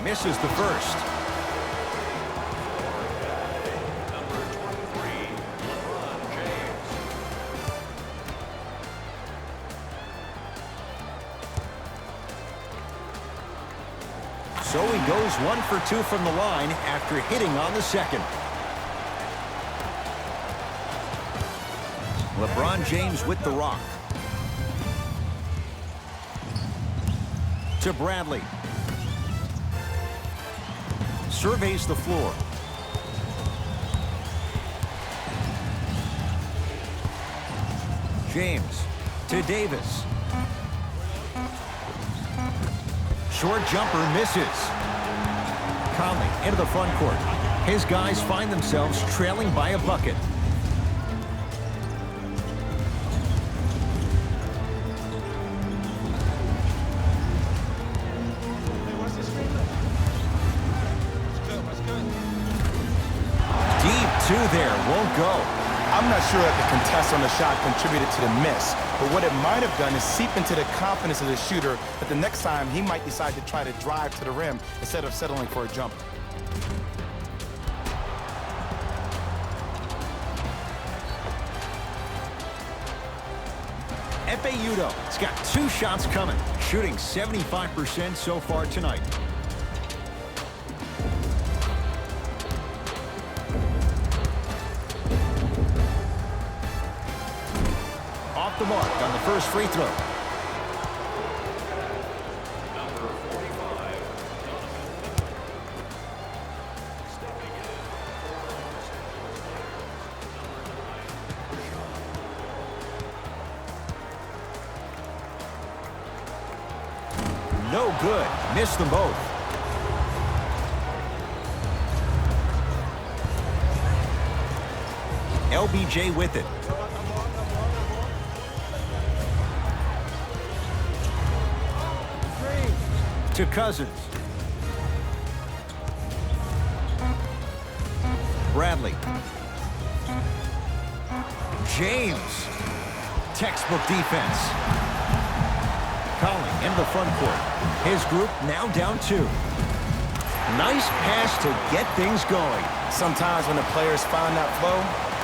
Misses the first. Number 23, LeBron James. So he goes 1 for 2 from the line after hitting on the second. LeBron James with the rock. To Bradley. Surveys the floor. James to Davis. Short jumper misses. Conley into the front court. His guys find themselves trailing by a bucket. Deep 2 there, won't go. I'm not sure that the contest on the shot contributed to the miss, but what it might have done is seep into the confidence of the shooter that the next time he might decide to try to drive to the rim instead of settling for a jumper. Efe Udoh has got 2 shots coming, shooting 75% so far tonight. Off the mark on the first free throw. Number 45, stepping in. No good. Missed them both. LBJ with it. To Cousins. Bradley. James. Textbook defense. Conley into the front court. His group now down 2. Nice pass to get things going. Sometimes when the players find that flow,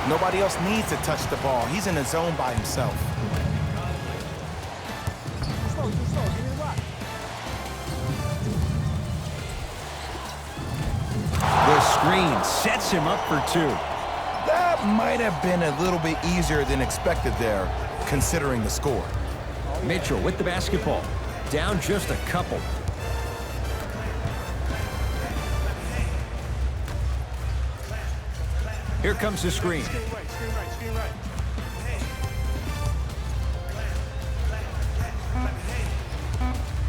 nobody else needs to touch the ball. He's in the zone by himself. The screen sets him up for two. That might have been a little bit easier than expected there, considering the score. Mitchell with the basketball. Down just a couple. Here comes the screen.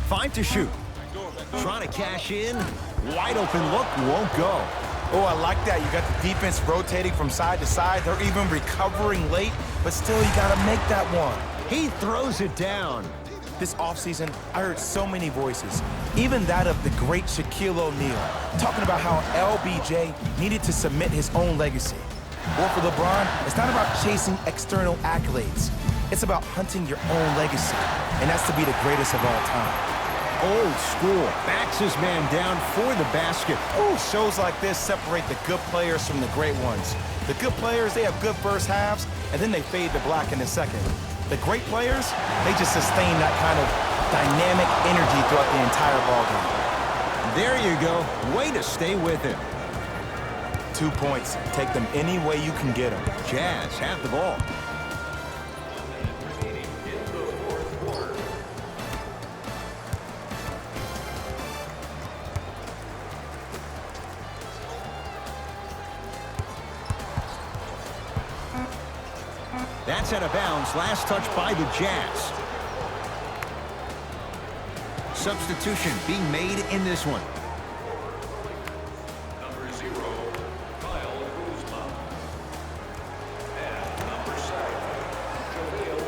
Five to shoot. Trying to cash in. Wide open look, won't go. Oh, I like that. You got the defense rotating from side to side. They're even recovering late, but still you got to make that one. He throws it down. This offseason, I heard so many voices, even that of the great Shaquille O'Neal, talking about how LBJ needed to submit his own legacy. Well, for LeBron, it's not about chasing external accolades. It's about hunting your own legacy, and that's to be the greatest of all time. Old school. Backs his man down for the basket. Ooh, shows like this separate the good players from the great ones. The good players, they have good first halves, and then they fade to black in the second. The great players, they just sustain that kind of dynamic energy throughout the entire ballgame. There you go. Way to stay with it. 2 points. Take them any way you can get them. Jazz have the ball. That's out of bounds. Last touch by the Jazz. Substitution being made in this one. Number 0, Kyle Kuzma. And number 7, JaVale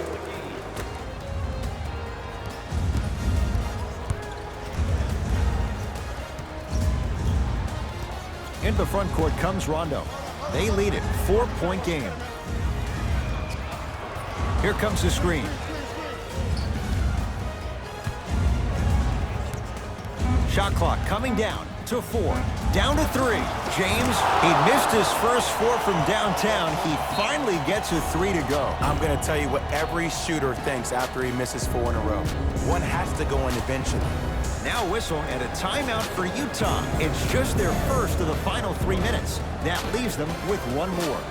McGee. Into the front court comes Rondo. They lead it. 4-point game. Here comes the screen. Shot clock coming down to 4. Down to 3. James, he missed his first 4 from downtown. He finally gets a 3 to go. I'm going to tell you what every shooter thinks after he misses 4 in a row. One has to go in eventually. Now whistle and a timeout for Utah. It's just their first of the final 3 minutes. That leaves them with one more.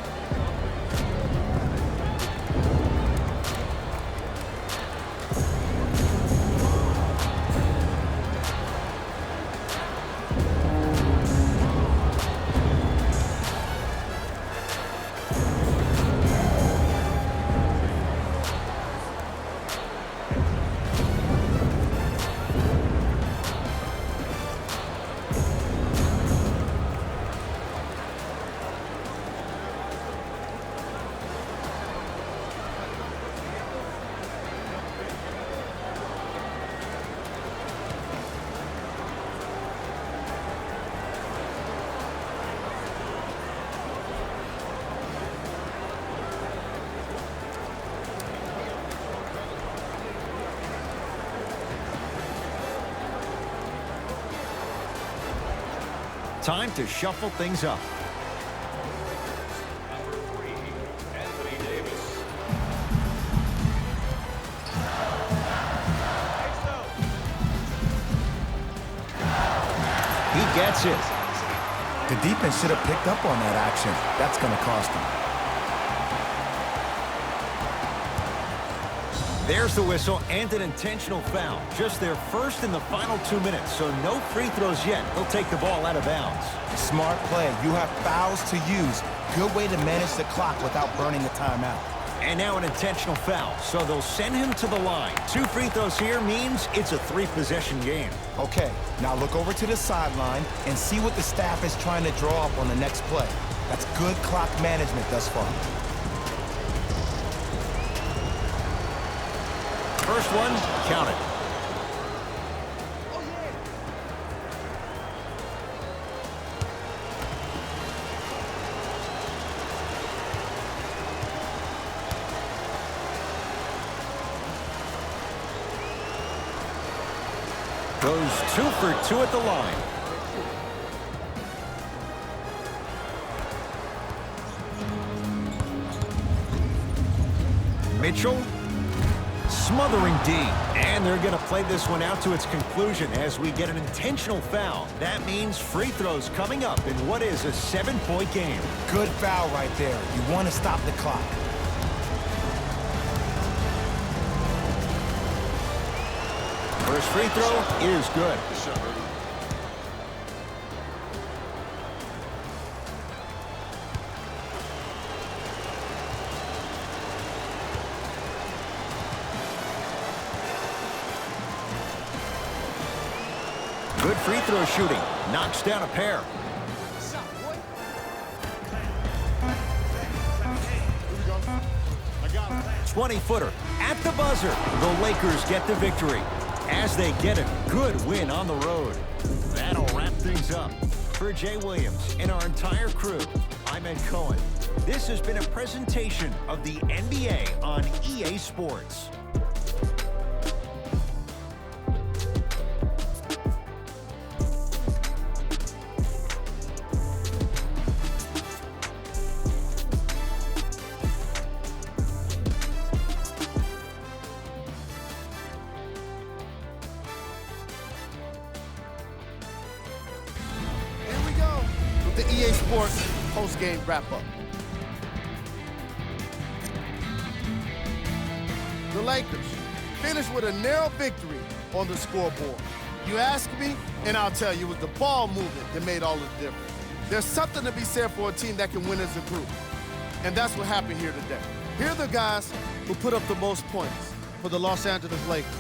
Time to shuffle things up. Number 3, Anthony Davis. He gets it. The defense should have picked up on that action. That's going to cost them. There's the whistle and an intentional foul. Just their first in the final 2 minutes, so no free throws yet. They'll take the ball out of bounds. Smart play. You have fouls to use. Good way to manage the clock without burning the timeout. And now an intentional foul, so they'll send him to the line. 2 free throws here means it's a 3-possession game. Okay, now look over to the sideline and see what the staff is trying to draw up on the next play. That's good clock management thus far. First one, count it. Goes 2 for 2 at the line. Mitchell. Smothering D. And they're going to play this one out to its conclusion as we get an intentional foul. That means free throws coming up in what is a 7-point game. Good foul right there. You want to stop the clock. First free throw is good. Good free throw shooting. Knocks down a pair. 20-footer at the buzzer. The Lakers get the victory as they get a good win on the road. That'll wrap things up. For Jay Williams and our entire crew, I'm Ed Cohen. This has been a presentation of the NBA on EA Sports. The EA Sports post-game wrap-up. The Lakers finished with a narrow victory on the scoreboard. You ask me, and I'll tell you, it was the ball movement that made all the difference. There's something to be said for a team that can win as a group, and that's what happened here today. Here are the guys who put up the most points for the Los Angeles Lakers.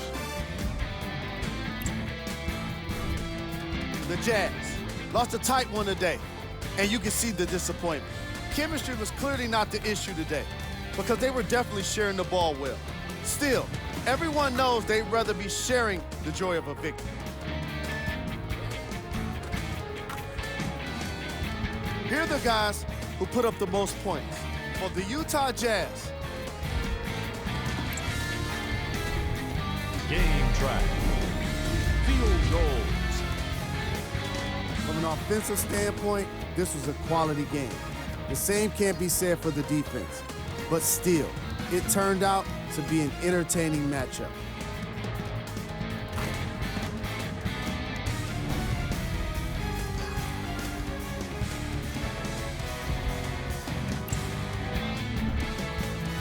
The Jazz lost a tight one today. And you can see the disappointment. Chemistry was clearly not the issue today because they were definitely sharing the ball well. Still, everyone knows they'd rather be sharing the joy of a victory. Here are the guys who put up the most points. For the Utah Jazz, Game track. Field goals. from an offensive standpoint, this was a quality game. The same can't be said for the defense. But still, it turned out to be an entertaining matchup.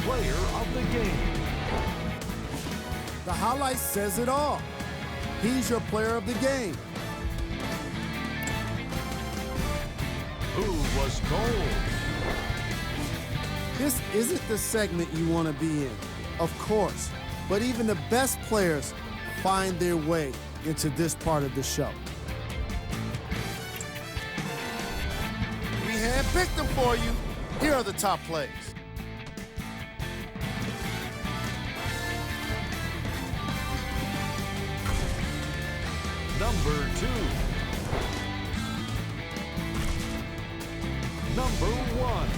Player of the game. The highlight says it all. He's your player of the game. Who was cold? This isn't the segment you want to be in, of course, but even the best players find their way into this part of the show. We handpicked them for you. Here are the top plays. Number 2. Number 1.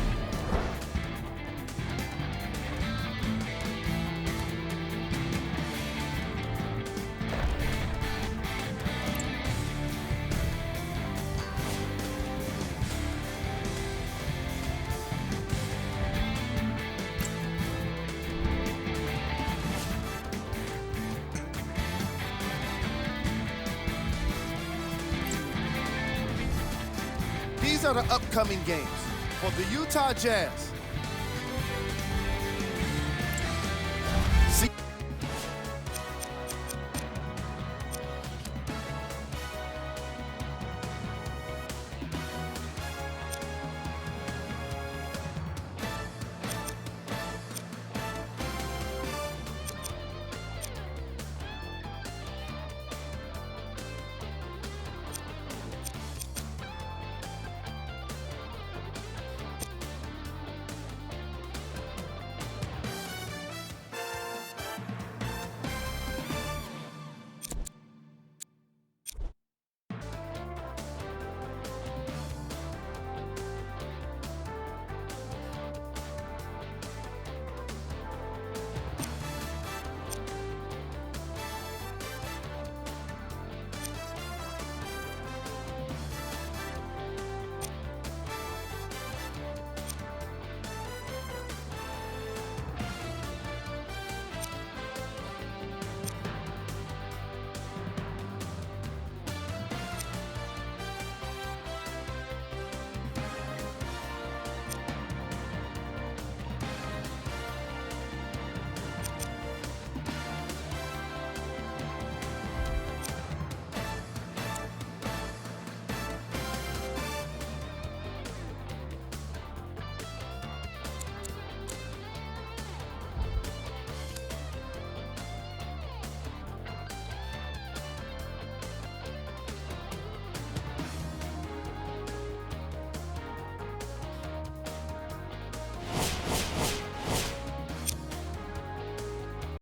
These are the upcoming games. For the Utah Jazz,